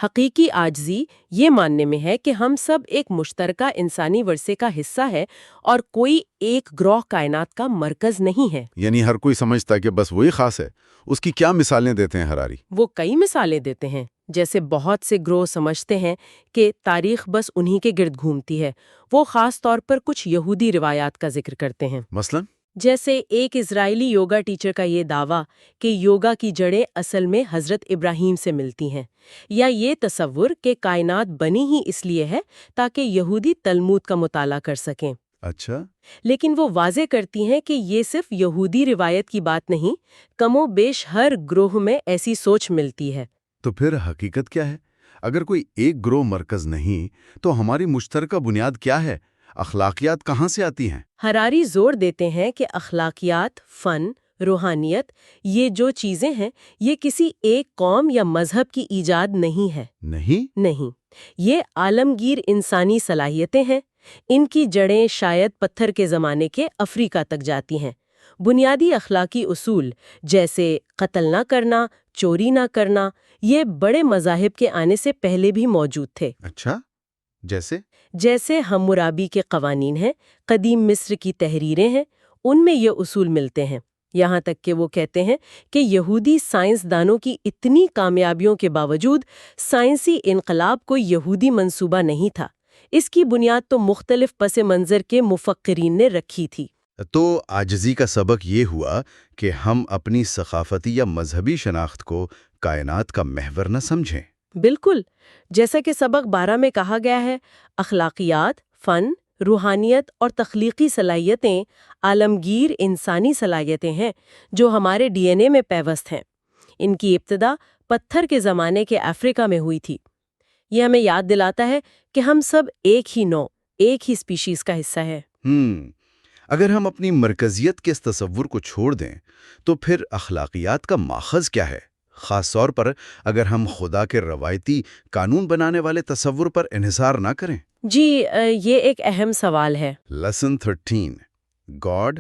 حقیقی عاجزی یہ ماننے میں ہے کہ ہم سب ایک مشترکہ انسانی ورثے کا حصہ ہے اور کوئی ایک گروہ کائنات کا مرکز نہیں ہے۔ یعنی ہر کوئی سمجھتا ہے کہ بس وہی خاص ہے۔ اس کی کیا مثالیں دیتے ہیں حراری؟ وہ کئی مثالیں دیتے ہیں۔ جیسے بہت سے گروہ سمجھتے ہیں کہ تاریخ بس انہی کے گرد گھومتی ہے۔ وہ خاص طور پر کچھ یہودی روایات کا ذکر کرتے ہیں۔ مثلاً؟ جیسے ایک اسرائیلی یوگا ٹیچر کا یہ دعویٰ کہ یوگا کی جڑیں اصل میں حضرت ابراہیم سے ملتی ہیں، یا یہ تصور کہ کائنات بنی ہی اس لیے ہے تاکہ یہودی تلمود کا مطالعہ کر سکیں۔ اچھا۔ لیکن وہ واضح کرتی ہیں کہ یہ صرف یہودی روایت کی بات نہیں، کم و بیش ہر گروہ میں ایسی سوچ ملتی ہے۔ تو پھر حقیقت کیا ہے؟ اگر کوئی ایک گروہ مرکز نہیں تو ہماری مشترکہ بنیاد کیا ہے؟ اخلاقیات کہاں سے آتی ہیں؟ حراری زور دیتے ہیں کہ اخلاقیات، فن، روحانیت، یہ جو چیزیں ہیں، یہ کسی ایک قوم یا مذہب کی ایجاد نہیں ہے۔ نہیں، یہ عالمگیر انسانی صلاحیتیں ہیں۔ ان کی جڑیں شاید پتھر کے زمانے کے افریقہ تک جاتی ہیں۔ بنیادی اخلاقی اصول جیسے قتل نہ کرنا، چوری نہ کرنا، یہ بڑے مذاہب کے آنے سے پہلے بھی موجود تھے۔ اچھا، جیسے ہمورابی کے قوانین ہیں، قدیم مصر کی تحریریں ہیں، ان میں یہ اصول ملتے ہیں۔ یہاں تک کہ وہ کہتے ہیں کہ یہودی سائنسدانوں کی اتنی کامیابیوں کے باوجود سائنسی انقلاب کوئی یہودی منصوبہ نہیں تھا، اس کی بنیاد تو مختلف پس منظر کے مفکرین نے رکھی تھی۔ تو عاجزی کا سبق یہ ہوا کہ ہم اپنی ثقافتی یا مذہبی شناخت کو کائنات کا محور نہ سمجھیں۔ بالکل، جیسا کہ سبق 12 میں کہا گیا ہے، اخلاقیات، فن، روحانیت اور تخلیقی صلاحیتیں عالمگیر انسانی صلاحیتیں ہیں جو ہمارے ڈی این اے میں پیوست ہیں۔ ان کی ابتدا پتھر کے زمانے کے افریقہ میں ہوئی تھی۔ یہ ہمیں یاد دلاتا ہے کہ ہم سب ایک ہی نوع، ایک ہی اسپیشیز کا حصہ ہے۔ اگر ہم اپنی مرکزیت کے اس تصور کو چھوڑ دیں تو پھر اخلاقیات کا ماخذ کیا ہے؟ خاص طور پر اگر ہم خدا کے روایتی قانون بنانے والے تصور پر انحصار نہ کریں۔ جی، یہ ایک اہم سوال ہے۔ Lesson 13 God,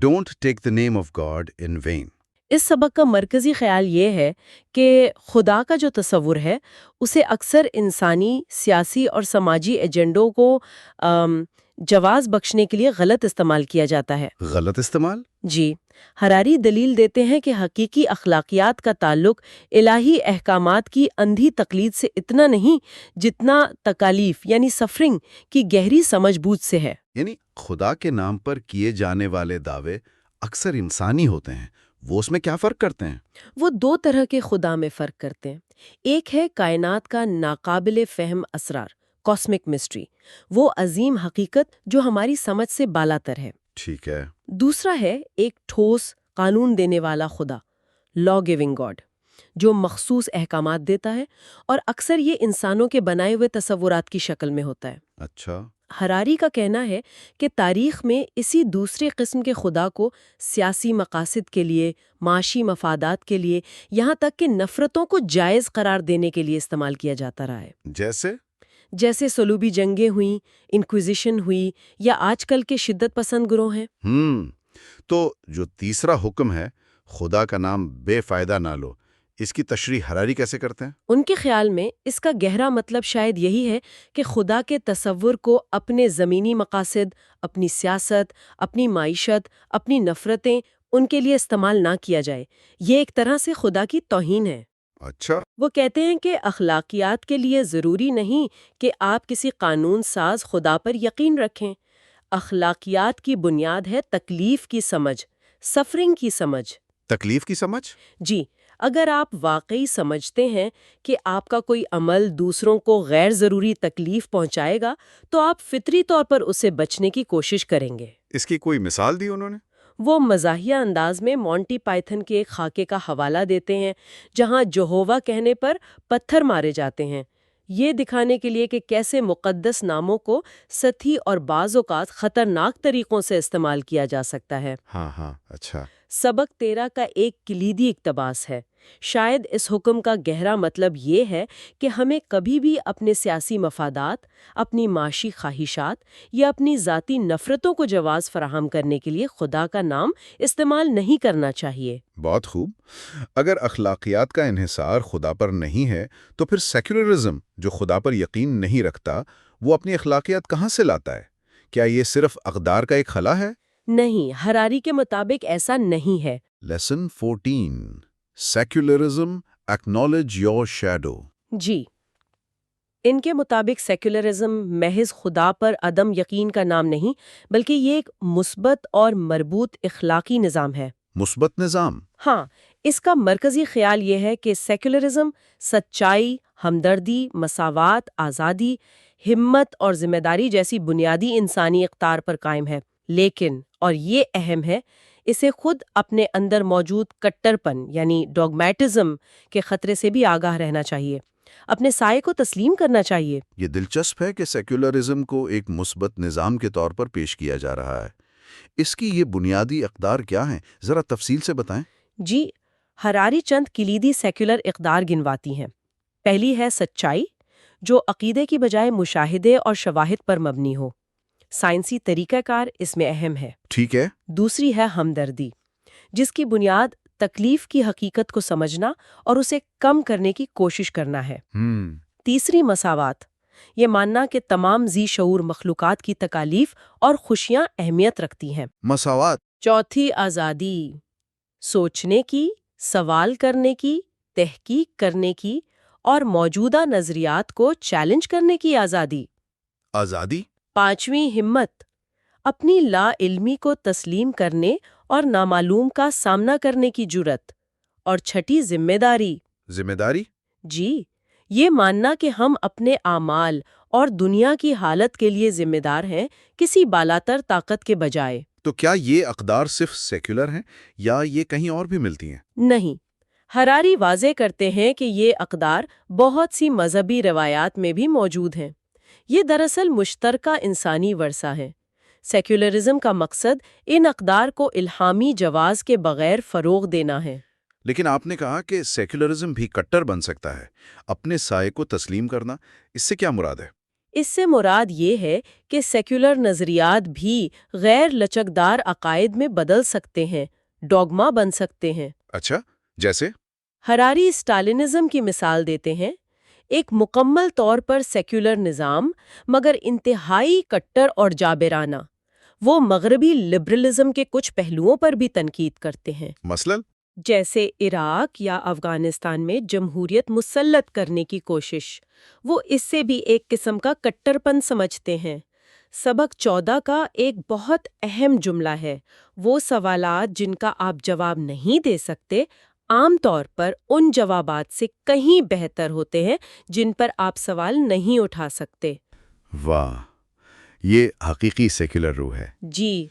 don't take the name of God in vain۔ اس سبق کا مرکزی خیال یہ ہے کہ خدا کا جو تصور ہے اسے اکثر انسانی، سیاسی اور سماجی ایجنڈوں کو جواز بخشنے کے لیے غلط استعمال کیا جاتا ہے۔ غلط استعمال؟ جی، حراری دلیل دیتے ہیں کہ حقیقی اخلاقیات کا تعلق الہی احکامات کی اندھی تقلید سے اتنا نہیں جتنا تکالیف یعنی سفرنگ کی گہری سمجھ بوجھ سے ہے۔ یعنی خدا کے نام پر کیے جانے والے دعوے اکثر انسانی ہوتے ہیں، وہ اس میں کیا فرق کرتے ہیں؟ وہ دو طرح کے خدا میں فرق کرتے ہیں۔ ایک ہے کائنات کا ناقابل فہم اسرار، کاسمک مسٹری، وہ عظیم حقیقت جو ہماری سمجھ سے بالاتر ہے۔ ٹھیک ہے۔ دوسرا ہے ایک ٹھوس قانون دینے والا خدا، لا گیونگ گاڈ، جو مخصوص احکامات دیتا ہے اور اکثر یہ انسانوں کے بنائے ہوئے تصورات کی شکل میں ہوتا ہے۔ اچھا۔ حراری کا کہنا ہے کہ تاریخ میں اسی دوسرے قسم کے خدا کو سیاسی مقاصد کے لیے، معاشی مفادات کے لیے، یہاں تک کہ نفرتوں کو جائز قرار دینے کے لیے استعمال کیا جاتا رہا ہے۔ جیسے صلیبی جنگیں ہوئیں، انکویزیشن ہوئی، یا آج کل کے شدت پسند گروہ ہیں۔ تو جو تیسرا حکم ہے، خدا کا نام بے فائدہ نہ لو، اس کی تشریح حراری کیسے کرتے ہیں؟ ان کے خیال میں اس کا گہرا مطلب شاید یہی ہے کہ خدا کے تصور کو اپنے زمینی مقاصد، اپنی سیاست، اپنی معیشت، اپنی نفرتیں، ان کے لیے استعمال نہ کیا جائے۔ یہ ایک طرح سے خدا کی توہین ہے۔ اچھا۔ وہ کہتے ہیں کہ اخلاقیات کے لیے ضروری نہیں کہ آپ کسی قانون ساز خدا پر یقین رکھیں۔ اخلاقیات کی بنیاد ہے تکلیف کی سمجھ، سفرنگ کی سمجھ۔ تکلیف کی سمجھ؟ جی، اگر آپ واقعی سمجھتے ہیں کہ آپ کا کوئی عمل دوسروں کو غیر ضروری تکلیف پہنچائے گا تو آپ فطری طور پر اسے بچنے کی کوشش کریں گے۔ اس کی کوئی مثال دی انہوں نے؟ وہ مزاحیہ انداز میں مونٹی پائتھن کے ایک خاکے کا حوالہ دیتے ہیں جہاں یہوہ کہنے پر پتھر مارے جاتے ہیں، یہ دکھانے کے لیے کہ کیسے مقدس ناموں کو سطحی اور بعض اوقات خطرناک طریقوں سے استعمال کیا جا سکتا ہے۔ ہاں، اچھا۔ سبق 13 کا ایک کلیدی اقتباس ہے۔ شاید اس حکم کا گہرا مطلب یہ ہے کہ ہمیں کبھی بھی اپنے سیاسی مفادات، اپنی معاشی خواہشات یا اپنی ذاتی نفرتوں کو جواز فراہم کرنے کے لیے خدا کا نام استعمال نہیں کرنا چاہیے۔ بہت خوب۔ اگر اخلاقیات کا انحصار خدا پر نہیں ہے تو پھر سیکولرزم، جو خدا پر یقین نہیں رکھتا، وہ اپنی اخلاقیات کہاں سے لاتا ہے؟ کیا یہ صرف اقدار کا ایک خلا ہے؟ نہیں، حراری کے مطابق ایسا نہیں ہے۔ Lesson 14 secularism acknowledge your shadow. جی، ان کے مطابق سیکولرزم محض خدا پر عدم یقین کا نام نہیں بلکہ یہ ایک مثبت اور مربوط اخلاقی نظام ہے۔ مثبت نظام؟ ہاں، اس کا مرکزی خیال یہ ہے کہ سیکولرزم سچائی، ہمدردی، مساوات، آزادی، ہمت اور ذمہ داری جیسی بنیادی انسانی اقدار پر قائم ہے، لیکن اور یہ اہم ہے، اسے خود اپنے اندر موجود کٹر پن یعنی ڈوگمیٹزم کے خطرے سے بھی آگاہ رہنا چاہیے، اپنے سائے کو تسلیم کرنا چاہیے۔ یہ دلچسپ ہے کہ سیکولرزم کو ایک مثبت نظام کے طور پر پیش کیا جا رہا ہے۔ اس کی یہ بنیادی اقدار کیا ہیں؟ ذرا تفصیل سے بتائیں۔ جی، حراری چند کلیدی سیکولر اقدار گنواتی ہیں۔ پہلی ہے سچائی، جو عقیدے کی بجائے مشاہدے اور شواہد پر مبنی ہو۔ سائنسی طریقہ کار اس میں اہم ہے۔ ٹھیک ہے۔ دوسری ہے ہمدردی، جس کی بنیاد تکلیف کی حقیقت کو سمجھنا اور اسے کم کرنے کی کوشش کرنا ہے۔ تیسری مساوات، یہ ماننا کہ تمام ذی شعور مخلوقات کی تکالیف اور خوشیاں اہمیت رکھتی ہیں۔ مساوات۔ چوتھی آزادی، سوچنے کی، سوال کرنے کی، تحقیق کرنے کی اور موجودہ نظریات کو چیلنج کرنے کی آزادی۔ آزادی؟ پانچویں، ہمت، اپنی لا علمی کو تسلیم کرنے اور نامعلوم کا سامنا کرنے کی جرات۔ اور چھٹی، ذمہ داری۔ ذمہ داری؟ جی، یہ ماننا کہ ہم اپنے اعمال اور دنیا کی حالت کے لیے ذمہ دار ہیں، کسی بالاتر طاقت کے بجائے۔ تو کیا یہ اقدار صرف سیکولر ہیں یا یہ کہیں اور بھی ملتی ہیں؟ نہیں، حراری واضح کرتے ہیں کہ یہ اقدار بہت سی مذہبی روایات میں بھی موجود ہیں۔ یہ دراصل مشترکہ انسانی ورثہ ہے۔ سیکولرزم کا مقصد ان اقدار کو الہامی جواز کے بغیر فروغ دینا ہے۔ لیکن آپ نے کہا کہ سیکولرزم بھی کٹر بن سکتا ہے، اپنے سائے کو تسلیم کرنا، اس سے کیا مراد ہے؟ اس سے مراد یہ ہے کہ سیکولر نظریات بھی غیر لچکدار عقائد میں بدل سکتے ہیں، ڈوگما بن سکتے ہیں۔ اچھا، جیسے؟ حراری اسٹالنزم کی مثال دیتے ہیں، ایک مکمل طور پر سیکولر نظام مگر انتہائی کٹر اور جابرانہ۔ وہ مغربی لبرلزم کے کچھ پہلوؤں پر بھی تنقید کرتے ہیں، مثلاً؟ جیسے عراق یا افغانستان میں جمہوریت مسلط کرنے کی کوشش۔ وہ اس سے بھی ایک قسم کا کٹر پن سمجھتے ہیں۔ سبق 14 کا ایک بہت اہم جملہ ہے، وہ سوالات جن کا آپ جواب نہیں دے سکتے عام طور پر ان جوابات سے کہیں بہتر ہوتے ہیں جن پر آپ سوال نہیں اٹھا سکتے۔ واہ، یہ حقیقی سیکولر روح ہے۔ جی،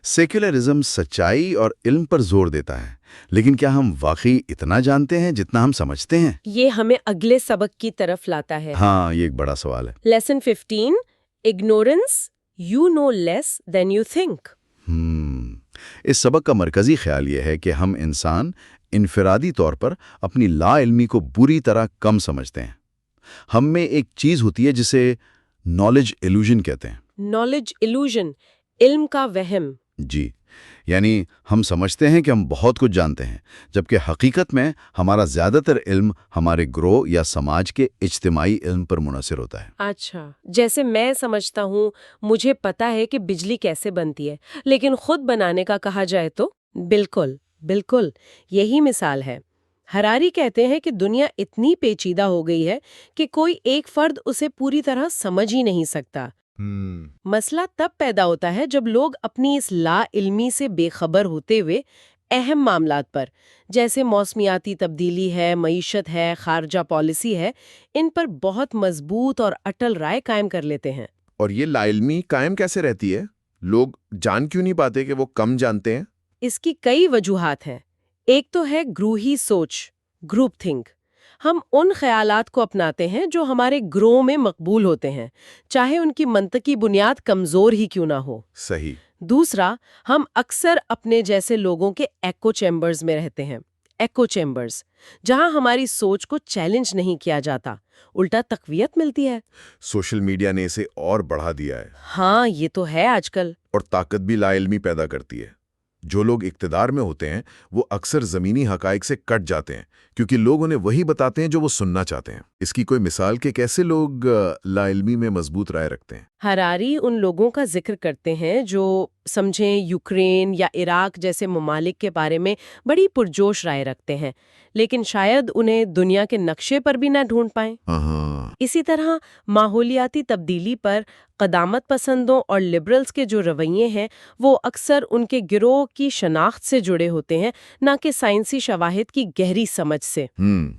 سیکولرزم سچائی اور علم پر زور دیتا ہے، لیکن کیا ہم واقعی اتنا جانتے ہیں جتنا ہم سمجھتے ہیں؟ یہ ہمیں اگلے سبق کی طرف لاتا ہے۔ ہاں، یہ ایک بڑا سوال ہے۔ Lesson 15، ignorance, you know less than you think. اس سبق کا مرکزی خیال یہ ہے کہ ہم انسان انفرادی طور پر اپنی لا علمی کو بری طرح کم سمجھتے ہیں۔ ہم میں ایک چیز ہوتی ہے جسے نالج ایلوژن کہتے ہیں۔ نالج ایلوژن، علم کا وہم۔ جی، یعنی ہم سمجھتے ہیں کہ ہم بہت کچھ جانتے ہیں، جبکہ حقیقت میں ہمارا زیادہ تر علم ہمارے گروہ یا سماج کے اجتماعی علم پر منحصر ہوتا ہے۔ اچھا، جیسے میں سمجھتا ہوں مجھے پتا ہے کہ بجلی کیسے بنتی ہے، لیکن خود بنانے کا کہا جائے تو؟ بالکل، بالکل، یہی مثال ہے۔ حراری کہتے ہیں کہ دنیا اتنی پیچیدہ ہو گئی ہے کہ کوئی ایک فرد اسے پوری طرح سمجھ ہی نہیں سکتا۔ مسئلہ تب پیدا ہوتا ہے جب لوگ اپنی اس لا علمی سے بے خبر ہوتے ہوئے اہم معاملات پر، جیسے موسمیاتی تبدیلی ہے، معیشت ہے، خارجہ پالیسی ہے، ان پر بہت مضبوط اور اٹل رائے قائم کر لیتے ہیں۔ اور یہ لا علمی قائم کیسے رہتی ہے؟ لوگ جان کیوں نہیں پاتے کہ وہ کم جانتے ہیں؟ اس کی کئی وجوہات ہیں۔ ایک تو ہے گروہی سوچ، گروپ تھنک۔ ہم ان خیالات کو اپناتے ہیں جو ہمارے گروہ میں مقبول ہوتے ہیں، چاہے ان کی منطقی بنیاد کمزور ہی کیوں نہ ہو۔ صحیح۔ دوسرا، ہم اکثر اپنے جیسے لوگوں کے ایکو چیمبرز میں رہتے ہیں، ایکو چیمبرز، جہاں ہماری سوچ کو چیلنج نہیں کیا جاتا، الٹا تقویت ملتی ہے۔ سوشل میڈیا نے اسے اور بڑھا دیا ہے، ہاں، یہ تو ہے آج کل۔ اور طاقت بھی لا علمی پیدا کرتی ہے۔ جو لوگ اقتدار میں ہوتے ہیں وہ اکثر زمینی حقائق سے کٹ جاتے ہیں، کیونکہ لوگ انہیں وہی بتاتے ہیں جو وہ سننا چاہتے ہیں۔ اس کی کوئی مثال کہ کیسے لوگ لا علمی میں مضبوط رائے رکھتے ہیں؟ حراری ان لوگوں کا ذکر کرتے ہیں جو سمجھیں یوکرین یا عراق جیسے ممالک کے بارے میں بڑی پرجوش رائے رکھتے ہیں، لیکن شاید انہیں دنیا کے نقشے پر بھی نہ ڈھونڈ پائیں۔ اسی طرح ماحولیاتی تبدیلی پر قدامت پسندوں اور لبرلز کے جو رویے ہیں وہ اکثر ان کے گروہ کی شناخت سے جڑے ہوتے ہیں، نہ کہ سائنسی شواہد کی گہری سمجھ سے۔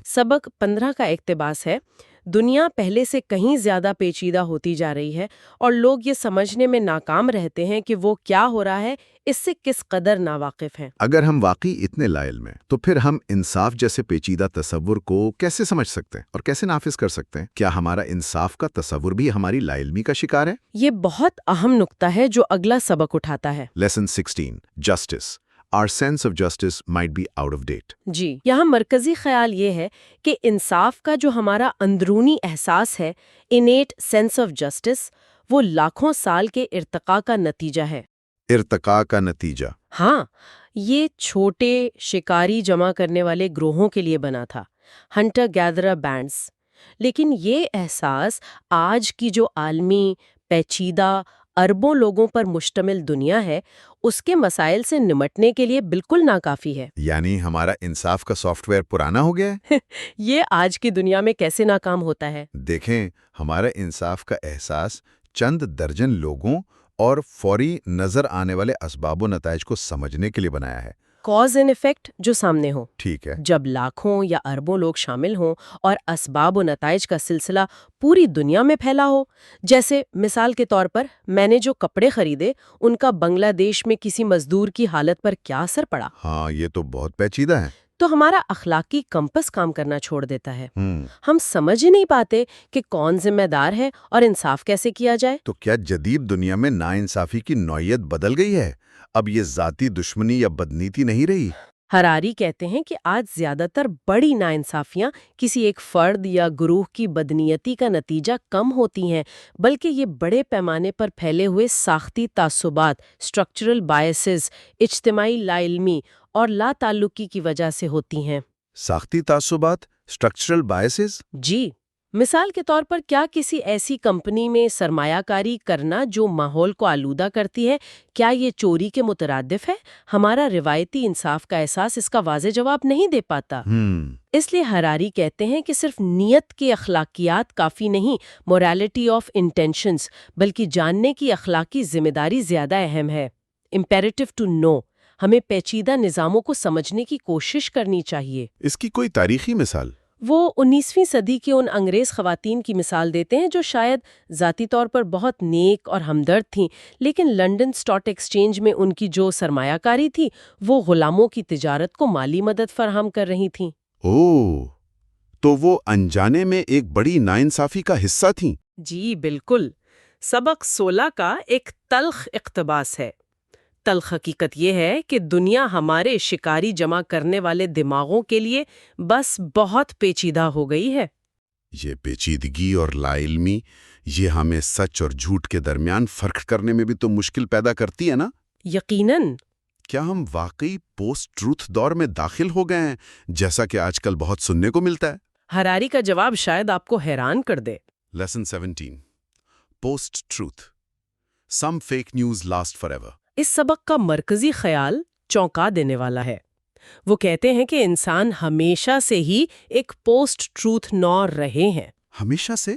سبق 15 کا اقتباس ہے، دنیا پہلے سے کہیں زیادہ پیچیدہ ہوتی جا رہی ہے اور لوگ یہ سمجھنے میں ناکام رہتے ہیں کہ وہ کیا ہو رہا ہے اس سے کس قدر ناواقف ہیں۔ اگر ہم واقعی اتنے لا علم ہیں تو پھر ہم انصاف جیسے پیچیدہ تصور کو کیسے سمجھ سکتے ہیں اور کیسے نافذ کر سکتے ہیں؟ کیا ہمارا انصاف کا تصور بھی ہماری لا علمی کا شکار ہے؟ یہ بہت اہم نقطہ ہے جو اگلا سبق اٹھاتا ہے۔ Lesson 16، justice. Our sense of justice might be out of date. جی، یہاں مرکزی خیال یہ ہے کہ انصاف کا جو ہمارا اندرونی احساس ہے، innate sense of justice، وہ لاکھوں سال کے ارتقاء کا نتیجہ ہے۔ ارتقاء کا نتیجہ؟ ہاں، یہ چھوٹے شکاری جمع کرنے والے گروہوں کے لیے بنا تھا، ہنٹر گیدرر بینڈز۔ لیکن یہ احساس آج کی جو عالمی، پیچیدہ، اربوں لوگوں پر مشتمل دنیا ہے اس کے مسائل سے نمٹنے کے لیے بالکل ناکافی ہے۔ یعنی ہمارا انصاف کا سافٹ ویئر پرانا ہو گیا ہے؟ یہ آج کی دنیا میں کیسے ناکام ہوتا ہے؟ دیکھیں، ہمارا انصاف کا احساس چند درجن لوگوں اور فوری نظر آنے والے اسباب و نتائج کو سمجھنے کے لیے بنایا ہے۔ کاز اینڈ ایفیکٹ جو سامنے ہو۔ ٹھیک ہے۔ جب لاکھوں یا اربوں لوگ شامل ہوں اور اسباب و نتائج کا سلسلہ پوری دنیا میں پھیلا ہو، جیسے مثال کے طور پر میں نے جو کپڑے خریدے ان کا بنگلہ دیش میں کسی مزدور کی حالت پر کیا اثر پڑا، ہاں، یہ تو بہت پیچیدہ ہے۔ تو ہمارا اخلاقی کمپس کام کرنا چھوڑ دیتا ہے۔ ہم سمجھ ہی نہیں پاتے کہ کون ذمہ دار ہے اور انصاف کیسے کیا جائے۔ تو کیا جدید دنیا میں ناانصافی کی نوعیت بدل گئی ہے؟ اب یہ ذاتی دشمنی یا بدنیتی نہیں رہی؟ ہراری کہتے ہیں کہ آج زیادہ تر بڑی ناانصافیاں کسی ایک فرد یا گروہ کی بدنیتی کا نتیجہ کم ہوتی ہیں، بلکہ یہ بڑے پیمانے پر پھیلے ہوئے ساختی تعصبات، اسٹرکچرل بائسز، اجتماعی لا علمی اور لا تعلقی کی وجہ سے ہوتی ہیں۔ ساختی تعصبات، اسٹرکچرل بائسز؟ جی، مثال کے طور پر کیا کسی ایسی کمپنی میں سرمایہ کاری کرنا جو ماحول کو آلودہ کرتی ہے، کیا یہ چوری کے مترادف ہے؟ ہمارا روایتی انصاف کا احساس اس کا واضح جواب نہیں دے پاتا۔ اس لیے ہراری کہتے ہیں کہ صرف نیت کے اخلاقیات کافی نہیں، موریلٹی آف انٹینشنز، بلکہ جاننے کی اخلاقی ذمہ داری زیادہ اہم ہے۔ امپیریٹو ٹو نو، ہمیں پیچیدہ نظاموں کو سمجھنے کی کوشش کرنی چاہیے۔ اس کی کوئی تاریخی مثال؟ وہ 19ویں صدی کی ان انگریز خواتین کی مثال دیتے ہیں جو شاید ذاتی طور پر بہت نیک اور ہمدرد تھیں، لیکن لنڈن اسٹاک ایکسچینج میں ان کی جو سرمایہ کاری تھی وہ غلاموں کی تجارت کو مالی مدد فراہم کر رہی تھیں۔ اوہ، تو وہ انجانے میں ایک بڑی ناانصافی کا حصہ تھیں۔ جی بالکل۔ سبق 16 کا ایک تلخ اقتباس ہے۔ تلخ حقیقت یہ ہے کہ دنیا ہمارے شکاری جمع کرنے والے دماغوں کے لیے بس بہت پیچیدہ ہو گئی ہے۔ یہ پیچیدگی اور لا علمی، یہ ہمیں سچ اور جھوٹ کے درمیان فرق کرنے میں بھی تو مشکل پیدا کرتی ہے نا؟ یقیناً۔ کیا ہم واقعی پوسٹ ٹروتھ دور میں داخل ہو گئے ہیں، جیسا کہ آج کل بہت سننے کو ملتا ہے؟ ہراری کا جواب شاید آپ کو حیران کر دے۔ Lesson 17، post truth, some fake news last forever. اس سبق کا مرکزی خیال چونکا دینے والا ہے۔ وہ کہتے ہیں کہ انسان ہمیشہ سے ہی ایک پوسٹ ٹروتھ نور رہے ہیں۔ ہمیشہ سے؟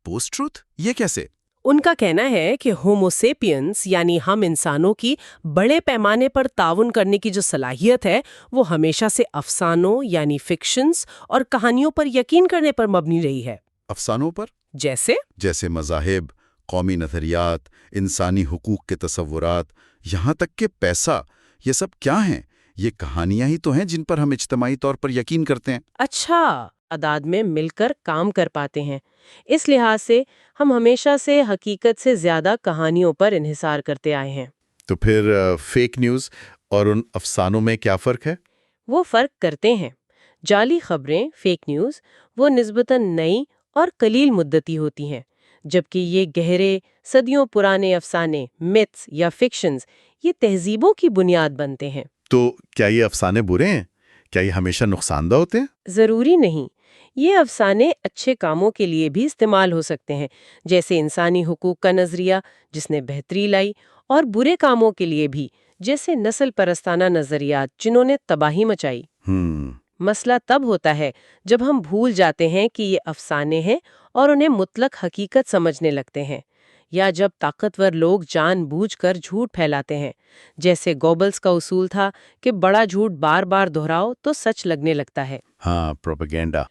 Post truth? یہ کیسے؟ ان کا کہنا ہے کہ ہومو سیپینس یعنی ہم انسانوں کی بڑے پیمانے پر تعاون کرنے کی جو صلاحیت ہے وہ ہمیشہ سے افسانوں یعنی فکشنز اور کہانیوں پر یقین کرنے پر مبنی رہی ہے۔ افسانوں پر؟ جیسے مذاہب، قومی نظریات، انسانی حقوق کے تصورات، یہاں تک کہ پیسہ، یہ سب کیا ہیں؟ یہ کہانیاں ہی تو ہیں جن پر ہم اجتماعی طور پر یقین کرتے ہیں۔ اچھا، اعداد میں مل کر کام کر پاتے ہیں۔ اس لحاظ سے ہم ہمیشہ سے حقیقت سے زیادہ کہانیوں پر انحصار کرتے آئے ہیں۔ تو پھر فیک نیوز اور ان افسانوں میں کیا فرق ہے؟ وہ فرق کرتے ہیں۔ جعلی خبریں، فیک نیوز، وہ نسبتاً نئی اور قلیل مدتی ہوتی ہیں، جبکہ یہ گہرے، صدیوں پرانے افسانے، میتھس یا فکشنز، یہ تہذیبوں کی بنیاد بنتے ہیں۔ تو کیا یہ افسانے برے ہیں؟ کیا یہ ہمیشہ نقصان دہ ہوتے ہیں؟ ضروری نہیں۔ یہ افسانے اچھے کاموں کے لیے بھی استعمال ہو سکتے ہیں، جیسے انسانی حقوق کا نظریہ جس نے بہتری لائی، اور برے کاموں کے لیے بھی، جیسے نسل پرستانہ نظریات جنہوں نے تباہی مچائی۔ مسئلہ تب ہوتا ہے جب ہم بھول جاتے ہیں کہ یہ افسانے ہیں اور انہیں مطلق حقیقت سمجھنے لگتے ہیں، یا جب طاقتور لوگ جان بوجھ کر جھوٹ پھیلاتے ہیں، جیسے گوبلز کا اصول تھا کہ بڑا جھوٹ بار بار دہراؤ تو سچ لگنے لگتا ہے۔ ہاں، پروپیگنڈا۔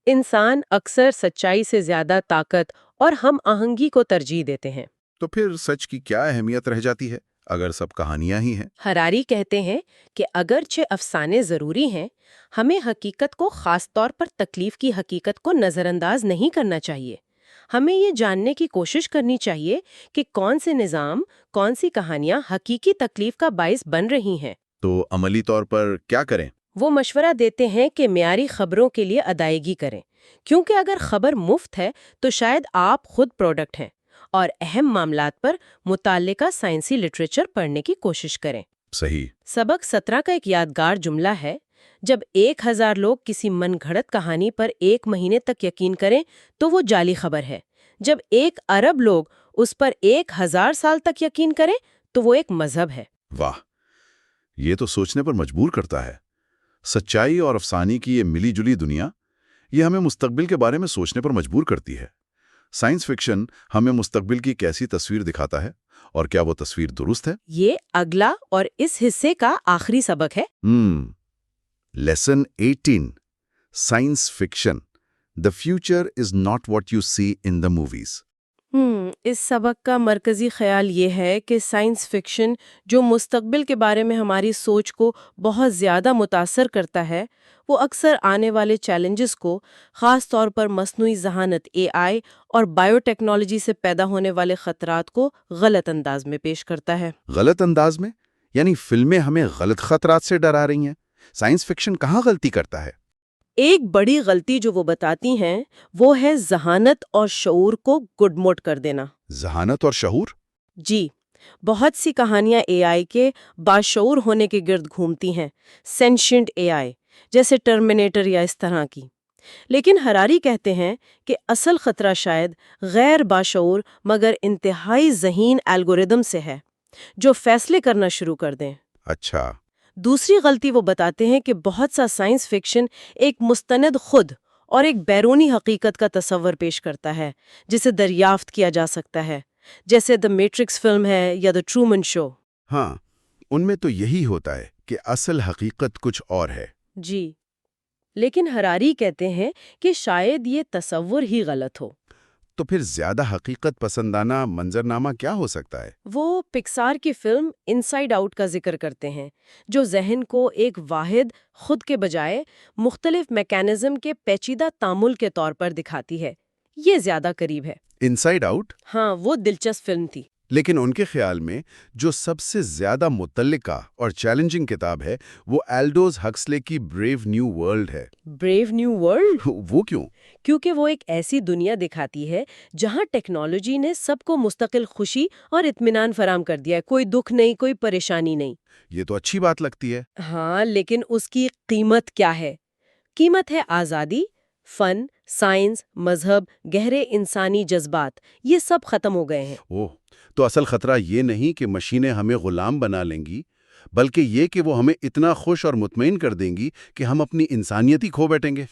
انسان اکثر سچائی سے زیادہ طاقت اور ہم آہنگی کو ترجیح دیتے ہیں۔ تو پھر سچ کی کیا اہمیت رہ جاتی ہے اگر سب کہانیاں ہی ہیں؟ ہراری کہتے ہیں کہ اگرچہ افسانے ضروری ہیں، ہمیں حقیقت کو، خاص طور پر تکلیف کی حقیقت کو نظر انداز نہیں کرنا چاہیے۔ ہمیں یہ جاننے کی کوشش کرنی چاہیے کہ کون سے نظام، کون سی کہانیاں حقیقی تکلیف کا باعث بن رہی ہیں۔ تو عملی طور پر کیا کریں؟ وہ مشورہ دیتے ہیں کہ معیاری خبروں کے لیے ادائیگی کریں، کیونکہ اگر خبر مفت ہے تو شاید آپ خود پروڈکٹ ہیں، اور اہم معاملات پر متعلقہ سائنسی لٹریچر پڑھنے کی کوشش کریں۔ صحیح۔ سبق 17 کا ایک یادگار جملہ ہے، جب 1000 لوگ کسی من گھڑت کہانی پر 1 مہینے تک یقین کریں تو وہ جعلی خبر ہے، جب 1 ارب لوگ اس پر 1000 سال تک یقین کریں تو وہ ایک مذہب ہے۔ واہ، یہ تو سوچنے پر مجبور کرتا ہے۔ سچائی اور افسانے کی یہ ملی جلی دنیا، یہ ہمیں مستقبل کے بارے میں سوچنے پر مجبور کرتی ہے۔ سائنس فکشن ہمیں مستقبل کی کیسی تصویر دکھاتا ہے، اور کیا وہ تصویر درست ہے؟ یہ اگلا اور اس حصے کا آخری سبق ہے۔ Lesson 18 science fiction The future is not what you see in the movies. اس سبق کا مرکزی خیال یہ ہے کہ سائنس فکشن جو مستقبل کے بارے میں ہماری سوچ کو بہت زیادہ متاثر کرتا ہے، وہ اکثر آنے والے چیلنجز کو، خاص طور پر مصنوعی ذہانت AI اور بائیو ٹیکنالوجی سے پیدا ہونے والے خطرات کو غلط انداز میں پیش کرتا ہے۔ غلط انداز میں؟ یعنی فلمیں ہمیں غلط خطرات سے ڈرا رہی ہیں؟ سائنس فکشن کہاں غلطی کرتا ہے؟ ایک بڑی غلطی جو وہ بتاتی ہیں وہ ہے ذہانت اور شعور کو گڈ موڈ کر دینا۔ ذہانت اور شعور؟ جی، بہت سی کہانیاں AI کے باشعور ہونے کے گرد گھومتی ہیں، سینشنٹ AI جیسے ٹرمینیٹر یا اس طرح کی۔ لیکن ہراری کہتے ہیں کہ اصل خطرہ شاید غیر باشعور مگر انتہائی ذہین الگوریدم سے ہے، جو فیصلے کرنا شروع کر دیں۔ اچھا۔ دوسری غلطی وہ بتاتے ہیں کہ بہت سا سائنس فکشن ایک مستند خود اور ایک بیرونی حقیقت کا تصور پیش کرتا ہے جسے دریافت کیا جا سکتا ہے، جیسے دی میٹرکس فلم ہے یا دی ٹرومن شو۔ ہاں، ان میں تو یہی ہوتا ہے کہ اصل حقیقت کچھ اور ہے۔ جی، لیکن ہراری کہتے ہیں کہ شاید یہ تصور ہی غلط ہو۔ تو پھر زیادہ حقیقت پسندانہ منظرنامہ کیا ہو سکتا ہے؟ وہ پکسار کی فلم انسائیڈ آؤٹ کا ذکر کرتے ہیں، جو ذہن کو ایک واحد خود کے بجائے مختلف میکانزم کے پیچیدہ تعامل کے طور پر دکھاتی ہے۔ یہ زیادہ قریب ہے۔ Inside out? ہاں، وہ دلچسپ فلم تھی۔ لیکن ان کے خیال میں جو سب سے زیادہ متعلقہ اور چیلنجنگ کتاب ہے وہ ایلڈوز ہکسلے کی بریو نیو ورلڈ ہے۔ Brave new world? وہ کیوں؟ کیونکہ وہ ایک ایسی دنیا دکھاتی ہے جہاں ٹیکنالوجی نے سب کو مستقل خوشی اور اطمینان فراہم کر دیا ہے، کوئی دکھ نہیں، کوئی پریشانی نہیں۔ یہ تو اچھی بات لگتی ہے۔ ہاں، لیکن اس کی قیمت کیا ہے؟ قیمت ہے آزادی، فن، سائنس، مذہب، گہرے انسانی جذبات، یہ سب ختم ہو گئے ہیں۔ اوہ، تو اصل خطرہ یہ نہیں کہ مشینیں ہمیں غلام بنا لیں گی، بلکہ یہ کہ وہ ہمیں اتنا خوش اور مطمئن کر دیں گی کہ ہم اپنی انسانیت ہی کھو بیٹھیں گے۔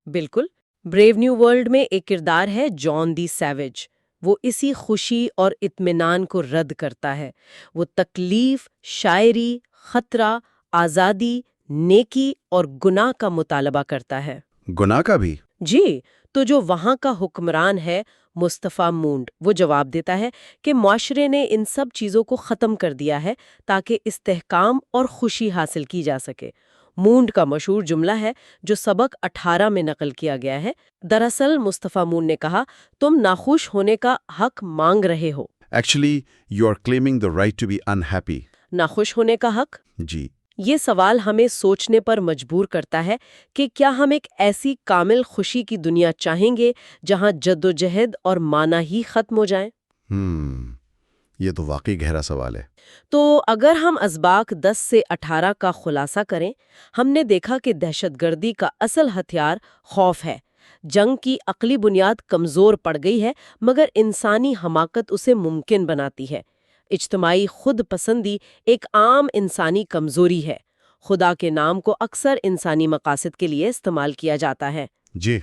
بالکل۔ بریو نیو ورلڈ میں ایک کردار ہے جان دی سیویج۔ وہ اسی خوشی اور اطمینان کو رد کرتا ہے۔ وہ تکلیف، شاعری، خطرہ، آزادی، نیکی اور گناہ کا مطالبہ کرتا ہے۔ گناہ کا بھی؟ جی، تو جو وہاں کا حکمران ہے مصطفیٰ مونڈ، وہ جواب دیتا ہے کہ معاشرے نے ان سب چیزوں کو ختم کر دیا ہے تاکہ استحکام اور خوشی حاصل کی جا سکے۔ مونڈ کا مشہور جملہ ہے جو سبق 18 میں نقل کیا گیا ہے۔ دراصل مصطفیٰ مونڈ نے کہا، تم ناخوش ہونے کا حق مانگ رہے ہو۔ Actually you are claiming the right to be unhappy. ناخوش ہونے کا حق؟ جی۔ یہ سوال ہمیں سوچنے پر مجبور کرتا ہے کہ کیا ہم ایک ایسی کامل خوشی کی دنیا چاہیں گے جہاں جدوجہد اور معنی ہی ختم ہو جائیں؟ یہ تو واقعی گہرا سوال ہے۔ تو اگر ہم اسباق 10 سے 18 کا خلاصہ کریں، ہم نے دیکھا کہ دہشت گردی کا اصل ہتھیار خوف ہے۔ جنگ کی عقلی بنیاد کمزور پڑ گئی ہے، مگر انسانی حماقت اسے ممکن بناتی ہے۔ اجتماعی خود پسندی ایک عام انسانی کمزوری ہے۔ خدا کے نام کو اکثر انسانی مقاصد کے لیے استعمال کیا جاتا ہے۔ جی۔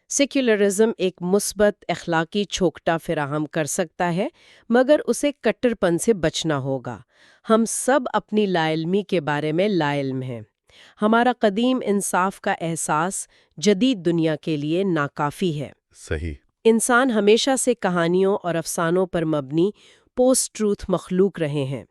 سیکولرزم ایک مثبت اخلاقی چھوکٹا فراہم کر سکتا ہے، مگر اسے کٹر پن سے بچنا ہوگا۔ ہم سب اپنی لا علمی کے بارے میں لا علم ہیں۔ ہمارا قدیم انصاف کا احساس جدید دنیا کے لیے ناکافی ہے۔ صحیح۔ انسان ہمیشہ سے کہانیوں اور افسانوں پر مبنی پوسٹ ٹروتھ مخلوق رہے ہیں،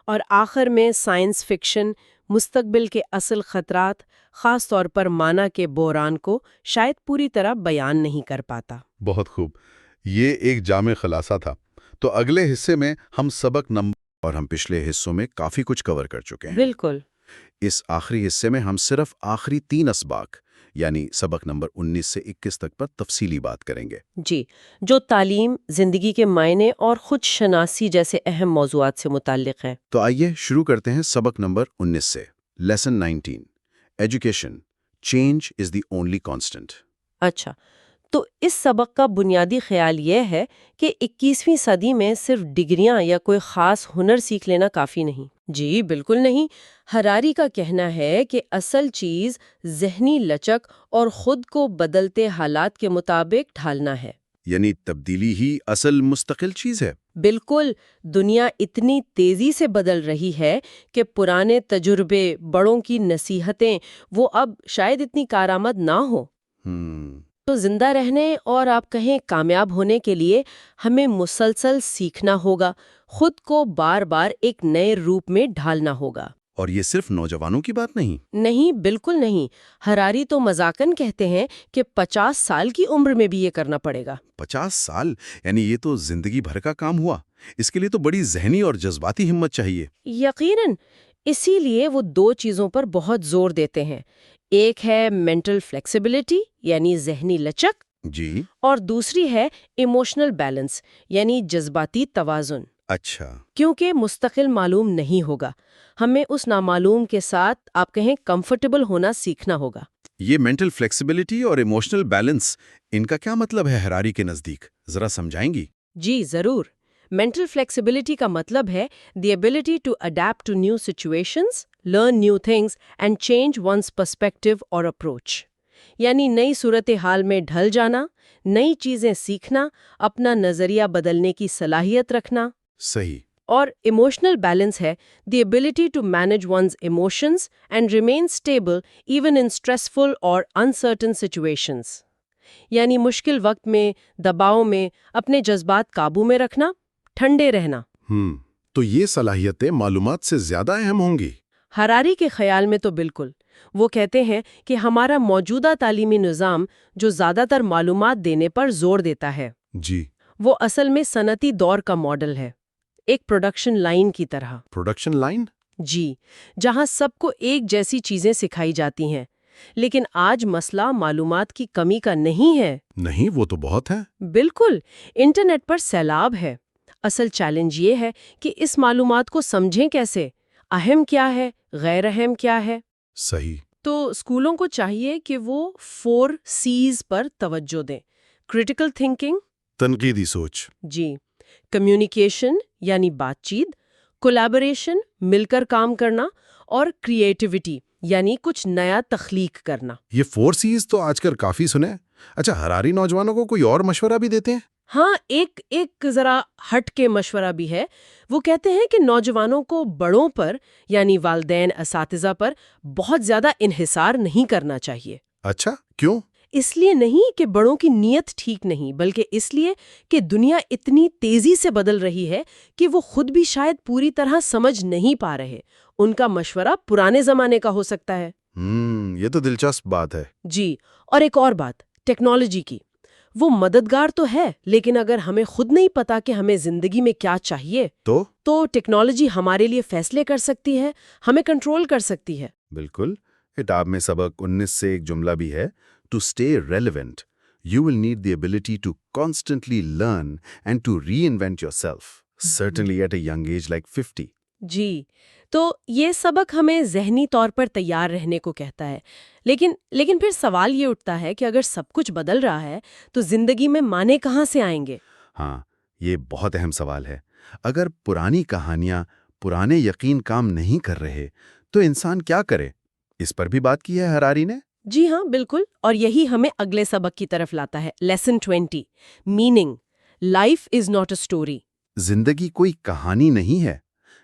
اور آخر میں سائنس فکشن مستقبل کے اصل خطرات، خاص طور پر معنی کے بحران کو شاید پوری طرح بیان نہیں کر پاتا۔ بہت خوب، یہ ایک جامع خلاصہ تھا۔ تو اگلے حصے میں ہم سبق نمبر، اور ہم پچھلے حصوں میں کافی کچھ کور کر چکے ہیں۔ بالکل۔ اس آخری حصے میں ہم صرف آخری 3 اسباق یعنی سبق نمبر 19 سے 21 تک پر تفصیلی بات کریں گے۔ جی، جو تعلیم، زندگی کے معنی اور خود شناسی جیسے اہم موضوعات سے متعلق ہیں۔ تو آئیے شروع کرتے ہیں سبق نمبر 19 سے۔ Lesson 19 education change is the only constant. اچھا، تو اس سبق کا بنیادی خیال یہ ہے کہ 21ویں صدی میں صرف ڈگریاں یا کوئی خاص ہنر سیکھ لینا کافی نہیں۔ جی بالکل نہیں۔ ہراری کا کہنا ہے کہ اصل چیز ذہنی لچک اور خود کو بدلتے حالات کے مطابق ڈھالنا ہے۔ یعنی تبدیلی ہی اصل مستقل چیز ہے۔ بالکل، دنیا اتنی تیزی سے بدل رہی ہے کہ پرانے تجربے، بڑوں کی نصیحتیں وہ اب شاید اتنی کارآمد نہ ہو۔ تو زندہ رہنے اور آپ کہیں کامیاب ہونے کے لیے ہمیں مسلسل سیکھنا ہوگا، خود کو بار بار ایک نئے روپ میں ڈھالنا ہوگا۔ اور یہ صرف نوجوانوں کی بات نہیں؟ نہیں، بالکل نہیں۔ ہراری تو مذاقن کہتے ہیں کہ 50 سال کی عمر میں بھی یہ کرنا پڑے گا۔ 50 سال؟ یعنی یہ تو زندگی بھر کا کام ہوا۔ اس کے لیے تو بڑی ذہنی اور جذباتی ہمت چاہیے۔ یقیناً، اسی لیے وہ 2 چیزوں پر بہت زور دیتے ہیں۔ ایک ہے مینٹل فلیکسیبلٹی یعنی ذہنی لچک، جی، اور دوسری ہے ایموشنل بیلنس یعنی جذباتی توازن۔ اچھا۔ کیونکہ مستقل معلوم نہیں ہوگا، ہمیں اس نامعلوم کے ساتھ آپ کہیں کمفرٹیبل ہونا سیکھنا ہوگا۔ یہ مینٹل فلیکسیبلٹی اور ایموشنل بیلنس، ان کا کیا مطلب ہے ہراری کے نزدیک؟ ذرا سمجھائیں گی؟ جی ضرور۔ مینٹل فلیکسیبلٹی کا مطلب ہے the ability to adapt to new situations, learn new things and change one's perspective اور اپروچ۔ یعنی نئی صورتحال میں ڈھل جانا، نئی چیزیں سیکھنا، اپنا نظریہ بدلنے کی صلاحیت رکھنا۔ صحیح۔ اور ایموشنل بیلنس ہے the ability to manage one's emotions and remain stable even in stressful اور انسرٹن سچویشنز۔ یعنی مشکل وقت میں، دباؤ میں اپنے جذبات قابو میں رکھنا، ٹھنڈے رہنا۔ تو یہ صلاحیتیں معلومات سے زیادہ اہم ہوں گی؟ ہراری کے خیال میں تو بالکل۔ وہ کہتے ہیں کہ ہمارا موجودہ تعلیمی نظام جو زیادہ تر معلومات دینے پر زور دیتا ہے، جی، وہ اصل میں صنعتی دور کا ماڈل ہے، ایک پروڈکشن لائن کی طرح۔ Production line? جی، جہاں سب کو ایک جیسی چیزیں سکھائی جاتی ہیں۔ لیکن آج مسئلہ معلومات کی کمی کا نہیں ہے۔ نہیں، وہ تو بہت ہے۔ بالکل، انٹرنیٹ پر سیلاب ہے۔ اصل چیلنج یہ ہے کہ اس معلومات کو سمجھیں کیسے، اہم کیا ہے، غیر اہم کیا ہے۔ صحیح۔ تو اسکولوں کو چاہیے کہ وہ 4 C's پر توجہ دیں۔ کرٹیکل تھنکنگ، تنقیدی سوچ۔ جی، کمیونیکیشن یعنی بات چیت، کولیبوریشن مل کر کام کرنا، اور کریٹیوٹی یعنی کچھ نیا تخلیق کرنا۔ یہ 4 C's تو آج کل کافی سنے۔ اچھا، ہراری نوجوانوں کو کوئی اور مشورہ بھی دیتے ہیں؟ ہاں، ایک ذرا ہٹ کے مشورہ بھی ہے۔ وہ کہتے ہیں کہ نوجوانوں کو بڑوں پر یعنی والدین، اساتذہ پر بہت زیادہ انحصار نہیں کرنا چاہیے۔ اچھا، کیوں؟ اس لیے نہیں کہ بڑوں کی نیت ٹھیک نہیں، بلکہ اس لیے کہ دنیا اتنی تیزی سے بدل رہی ہے کہ وہ خود بھی شاید پوری طرح سمجھ نہیں پا رہے۔ ان کا مشورہ پرانے زمانے کا ہو سکتا ہے۔ یہ تو دلچسپ بات ہے۔ جی، اور ایک اور بات، ٹیکنالوجی کی۔ وہ مددگار تو ہے، لیکن اگر ہمیں خود نہیں پتا کہ ہمیں زندگی میں کیا چاہیے تو ٹیکنالوجی ہمارے لیے فیصلے کر سکتی ہے، ہمیں کنٹرول کر سکتی ہے۔ بالکل۔ کتاب میں سبق 19 سے ایک جملہ بھی ہے، to stay relevant you will need the ability to constantly learn and to reinvent yourself, certainly at a young age like 50۔ جی، تو یہ سبق ہمیں ذہنی طور پر تیار رہنے کو کہتا ہے، لیکن پھر سوال یہ اٹھتا ہے کہ اگر سب کچھ بدل رہا ہے تو زندگی میں معنی کہاں سے آئیں گے؟ ہاں، یہ بہت اہم سوال ہے۔ اگر پرانی کہانیاں، پرانے یقین کام نہیں کر رہے تو انسان کیا کرے؟ اس پر بھی بات کی ہے ہراری نے۔ جی ہاں، بالکل، اور یہی ہمیں اگلے سبق کی طرف لاتا ہے، lesson 20، meaning, life is not a story. زندگی کوئی کہانی نہیں ہے،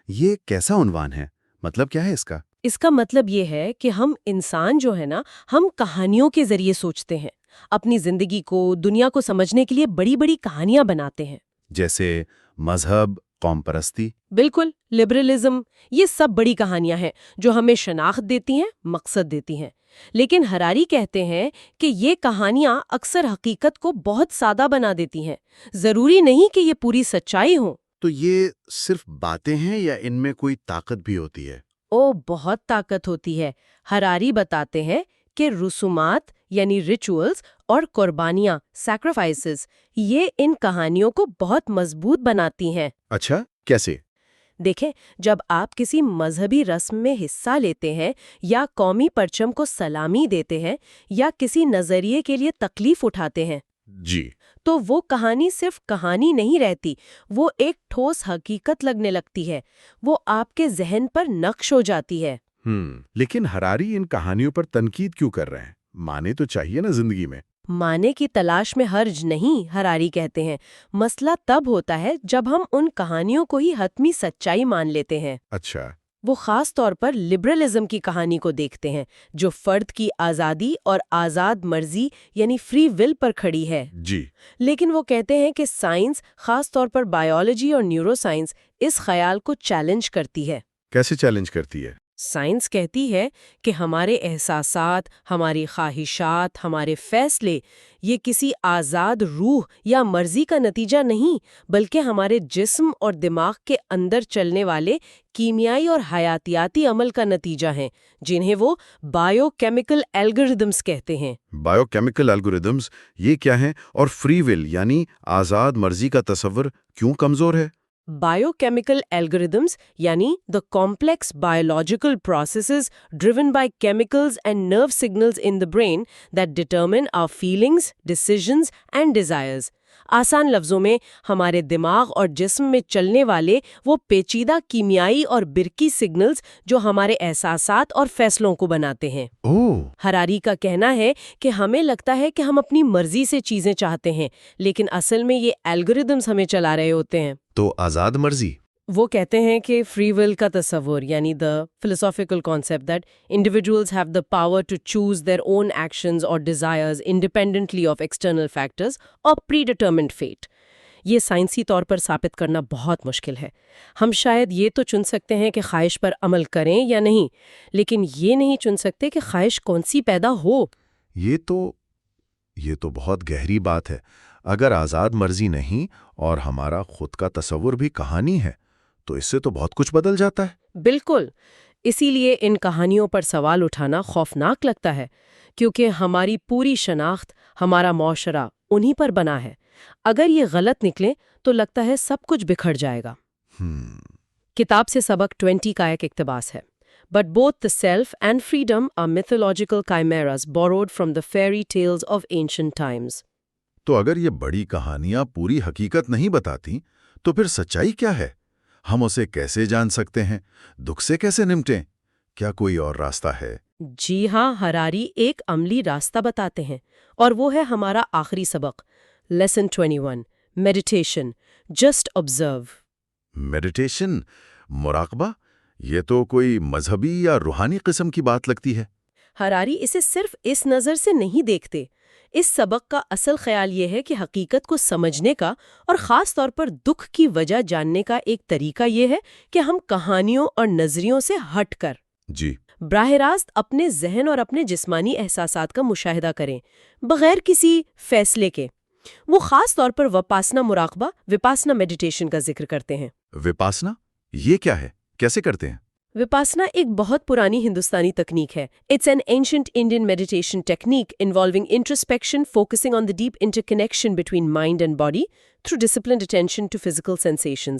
یہ کیسا عنوان ہے؟ مطلب کیا ہے اس کا؟ اس کا مطلب یہ ہے کہ ہم انسان جو ہے نا، ہم کہانیوں کے ذریعے سوچتے ہیں، اپنی زندگی کو، دنیا کو سمجھنے کے لیے بڑی بڑی کہانیاں بناتے ہیں۔ جیسے مذہب، قوم پرستی۔ بالکل، لبرلزم، یہ سب بڑی کہانیاں ہیں جو ہمیں شناخت دیتی ہیں، مقصد دیتی ہیں۔ لیکن ہراری کہتے ہیں کہ یہ کہانیاں اکثر حقیقت کو بہت سادہ بنا دیتی ہیں، ضروری نہیں کہ یہ پوری سچائی ہوں۔ تو یہ صرف باتیں ہیں یا ان میں کوئی طاقت بھی ہوتی ہے؟ بہت طاقت ہوتی ہے۔ ہراری بتاتے ہیں کہ رسومات یعنی ریچولز اور قربانیاں سیکریفائسز، یہ ان کہانیوں کو بہت مضبوط بناتی ہیں۔ اچھا، کیسے؟ دیکھیں، جب آپ کسی مذہبی رسم میں حصہ لیتے ہیں یا قومی پرچم کو سلامی دیتے ہیں یا کسی نظریے کے لیے تکلیف اٹھاتے ہیں، جی تو وہ کہانی صرف کہانی نہیں رہتی، وہ ایک ٹھوس حقیقت لگنے لگتی ہے، وہ آپ کے ذہن پر نقش ہو جاتی ہے۔ لیکن ہراری ان کہانیوں پر تنقید کیوں کر رہے ہیں؟ معنی تو چاہیے نا زندگی میں۔ معنی کی تلاش میں حرج نہیں، ہراری کہتے ہیں، مسئلہ تب ہوتا ہے جب ہم ان کہانیوں کو ہی حتمی سچائی مان لیتے ہیں۔ اچھا۔ وہ خاص طور پر لبرلزم کی کہانی کو دیکھتے ہیں، جو فرد کی آزادی اور آزاد مرضی یعنی فری ول پر کھڑی ہے۔ جی لیکن وہ کہتے ہیں کہ سائنس، خاص طور پر بایولوجی اور نیورو سائنس، اس خیال کو چیلنج کرتی ہے۔ کیسے چیلنج کرتی ہے؟ سائنس کہتی ہے کہ ہمارے احساسات، ہماری خواہشات، ہمارے فیصلے یہ کسی آزاد روح یا مرضی کا نتیجہ نہیں، بلکہ ہمارے جسم اور دماغ کے اندر چلنے والے کیمیائی اور حیاتیاتی عمل کا نتیجہ ہیں، جنہیں وہ بائیو کیمیکل الگوریدمز کہتے ہیں۔ بائیو کیمیکل الگوریدمز یہ کیا ہیں؟ اور فری ول یعنی آزاد مرضی کا تصور کیوں کمزور ہے؟ Biochemical algorithms یعنی the complex biological processes driven by chemicals and nerve signals in the brain that determine our feelings, decisions and desires. آسان لفظوں میں ہمارے دماغ اور جسم میں چلنے والے وہ پیچیدہ کیمیائی اور برقی سگنلز جو ہمارے احساسات اور فیصلوں کو بناتے ہیں۔ ہراری کا کہنا ہے کہ ہمیں لگتا ہے کہ ہم اپنی مرضی سے چیزیں چاہتے ہیں، لیکن اصل میں یہ الگوریدمز ہمیں چلا رہے ہوتے ہیں۔ تو آزاد مرضی؟ وہ کہتے ہیں کہ فری ول کا تصور یعنی the philosophical concept that individuals have the power to choose their own actions or desires independently of external factors or predetermined fate. یہ سائنسی طور پر ثابت کرنا بہت مشکل ہے۔ ہم شاید یہ تو چن سکتے ہیں کہ خواہش پر عمل کریں یا نہیں، لیکن یہ نہیں چن سکتے کہ خواہش کون سی پیدا ہو۔ یہ تو بہت گہری بات ہے۔ اگر آزاد مرضی نہیں اور ہمارا خود کا تصور بھی کہانی ہے تو اس سے تو بہت کچھ بدل جاتا ہے۔ بالکل، اسی لیے ان کہانیوں پر سوال اٹھانا خوفناک لگتا ہے، کیونکہ ہماری پوری شناخت، ہمارا معاشرہ انہی پر بنا ہے۔ اگر یہ غلط نکلے تو لگتا ہے سب کچھ بکھر جائے گا۔ کتاب سے سبق 20 کا ایک اقتباس ہے۔ But both the self and freedom are mythological chimeras borrowed from the fairy tales of ancient times. تو اگر یہ بڑی کہانیاں پوری حقیقت نہیں بتاتی تو پھر سچائی کیا ہے؟ ہم اسے کیسے جان سکتے ہیں؟ دکھ سے کیسے نمٹیں؟ کیا کوئی اور راستہ ہے؟ جی ہاں، ہراری ایک عملی راستہ بتاتے ہیں، اور وہ ہے ہمارا آخری سبق، Lesson 21 meditation, just observe. Meditation, مراقبہ، یہ تو کوئی مذہبی یا روحانی قسم کی بات لگتی ہے۔ ہراری اسے صرف اس نظر سے نہیں دیکھتے۔ اس سبق کا اصل خیال یہ ہے کہ حقیقت کو سمجھنے کا اور خاص طور پر دکھ کی وجہ جاننے کا ایک طریقہ یہ ہے کہ ہم کہانیوں اور نظریوں سے ہٹ کر براہ راست اپنے ذہن اور اپنے جسمانی احساسات کا مشاہدہ کریں، بغیر کسی فیصلے کے۔ وہ خاص طور پر وپاسنا مراقبہ، وپاسنا میڈیٹیشن کا ذکر کرتے ہیں۔ وپاسنا یہ کیا ہے؟ کیسے کرتے ہیں؟ وپاسنا ایک بہت پرانی ہندوستانی تکنیک ہے۔ It's an ancient Indian meditation technique involving introspection, focusing on the deep interconnection between mind and body through disciplined attention to physical sensations.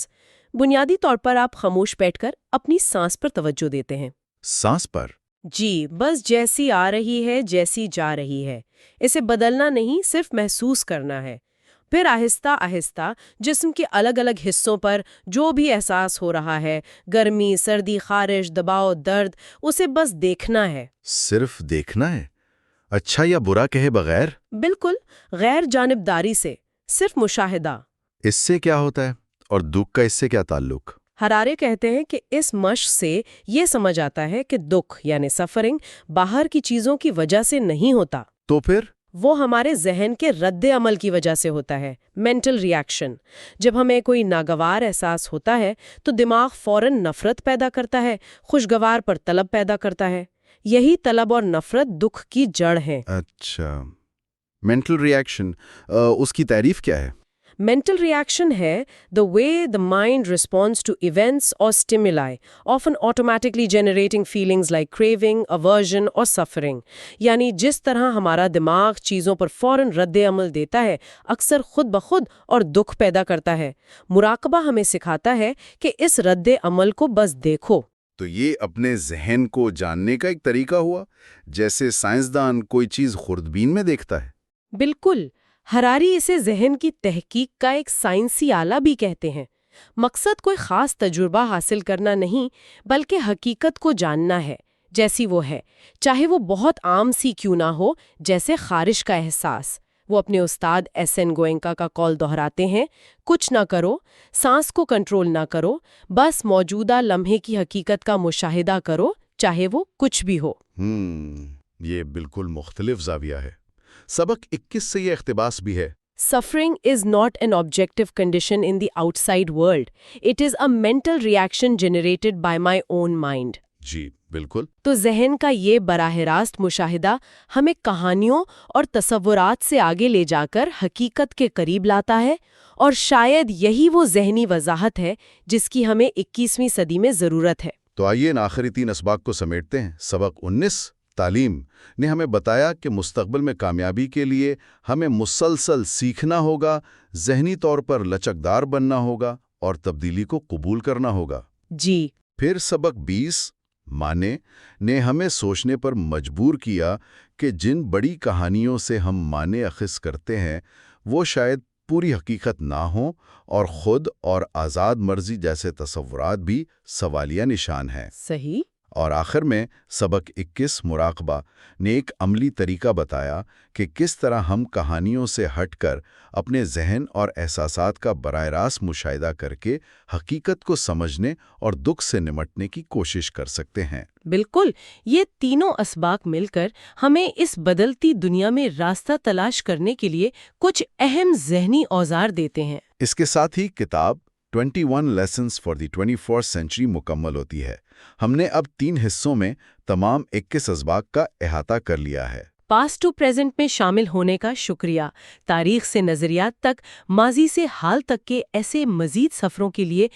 بنیادی طور پر آپ خاموش بیٹھ کر اپنی سانس پر توجہ دیتے ہیں۔ سانس پر؟ جی، بس جیسی آ رہی ہے، جیسی جا رہی ہے، اسے بدلنا نہیں، صرف محسوس کرنا ہے۔ پھر آہستہ آہستہ جسم کے الگ الگ حصوں پر جو بھی احساس ہو رہا ہے، گرمی، سردی، خارش، دباؤ، درد، اسے بس دیکھنا ہے۔ صرف دیکھنا ہے؟ اچھا یا برا کہے بغیر؟ بالکل، غیر جانبداری سے، صرف مشاہدہ۔ اس سے کیا ہوتا ہے؟ اور دکھ کا اس سے کیا تعلق؟ ہرارے کہتے ہیں کہ اس مشق سے یہ سمجھ آتا ہے کہ دکھ یعنی سفرنگ باہر کی چیزوں کی وجہ سے نہیں ہوتا، تو پھر وہ ہمارے ذہن کے رد عمل کی وجہ سے ہوتا ہے، مینٹل ریاکشن۔ جب ہمیں کوئی ناگوار احساس ہوتا ہے تو دماغ فوراً نفرت پیدا کرتا ہے، خوشگوار پر طلب پیدا کرتا ہے۔ یہی طلب اور نفرت دکھ کی جڑ ہے۔ اچھا، مینٹل ریاکشن، اس کی تعریف کیا ہے؟ Mental reaction ہے the way the mind responds to events or stimuli, often automatically generating feelings like craving, aversion or suffering. یعنی جس طرح ہمارا دماغ چیزوں پر فوراً رد عمل دیتا ہے، اکثر خود بخود اور دکھ پیدا کرتا ہے۔ مراقبہ ہمیں سکھاتا ہے کہ اس رد عمل کو بس دیکھو۔ تو یہ اپنے ذہن کو جاننے کا ایک طریقہ ہوا، جیسے سائنسدان کوئی چیز خوردبین میں دیکھتا ہے۔ بالکل، ہراری اسے ذہن کی تحقیق کا ایک سائنسی آلہ بھی کہتے ہیں۔ مقصد کوئی خاص تجربہ حاصل کرنا نہیں، بلکہ حقیقت کو جاننا ہے جیسی وہ ہے، چاہے وہ بہت عام سی کیوں نہ ہو، جیسے خارش کا احساس۔ وہ اپنے استاد ایس این گوئنکا کا قول دہراتے ہیں، کچھ نہ کرو، سانس کو کنٹرول نہ کرو، بس موجودہ لمحے کی حقیقت کا مشاہدہ کرو، چاہے وہ کچھ بھی ہو۔ یہ بالکل مختلف زاویہ ہے۔ سبق 21 سے یہ اقتباس بھی ہے۔ Suffering is not an objective condition in the outside world. It is a mental reaction generated by my own mind. جی بالکل۔ تو ذہن کا یہ براہ راست مشاہدہ ہمیں کہانیوں اور تصورات سے آگے لے جا کر حقیقت کے قریب لاتا ہے، اور شاید یہی وہ ذہنی وضاحت ہے جس کی ہمیں 21ویں صدی میں ضرورت ہے۔ تو آئیے ان آخری 3 اسباق کو سمیٹتے ہیں۔ سبق 19 تعلیم نے ہمیں بتایا کہ مستقبل میں کامیابی کے لیے ہمیں مسلسل سیکھنا ہوگا، ذہنی طور پر لچکدار بننا ہوگا اور تبدیلی کو قبول کرنا ہوگا۔ جی۔ پھر سبق 20 معنی نے ہمیں سوچنے پر مجبور کیا کہ جن بڑی کہانیوں سے ہم معنی اخذ کرتے ہیں وہ شاید پوری حقیقت نہ ہوں، اور خود اور آزاد مرضی جیسے تصورات بھی سوالیہ نشان ہیں۔ صحیح۔ اور آخر میں سبق 21 مراقبہ نے ایک عملی طریقہ بتایا کہ کس طرح ہم کہانیوں سے ہٹ کر اپنے ذہن اور احساسات کا براہ راست مشاہدہ کر کے حقیقت کو سمجھنے اور دکھ سے نمٹنے کی کوشش کر سکتے ہیں۔ بالکل، یہ تینوں اسباق مل کر ہمیں اس بدلتی دنیا میں راستہ تلاش کرنے کے لیے کچھ اہم ذہنی اوزار دیتے ہیں۔ اس کے ساتھ ہی کتاب 21 Lessons for the 21st Century مکمل ہوتی ہے۔ ہم نے اب 3 حصوں میں تمام 21 اسباق کا احاطہ کر لیا ہے۔ پاسٹ ٹو پریزنٹ میں شامل ہونے کا شکریہ۔ تاریخ سے نظریات تک، ماضی سے حال تک کے ایسے مزید سفروں کے لیے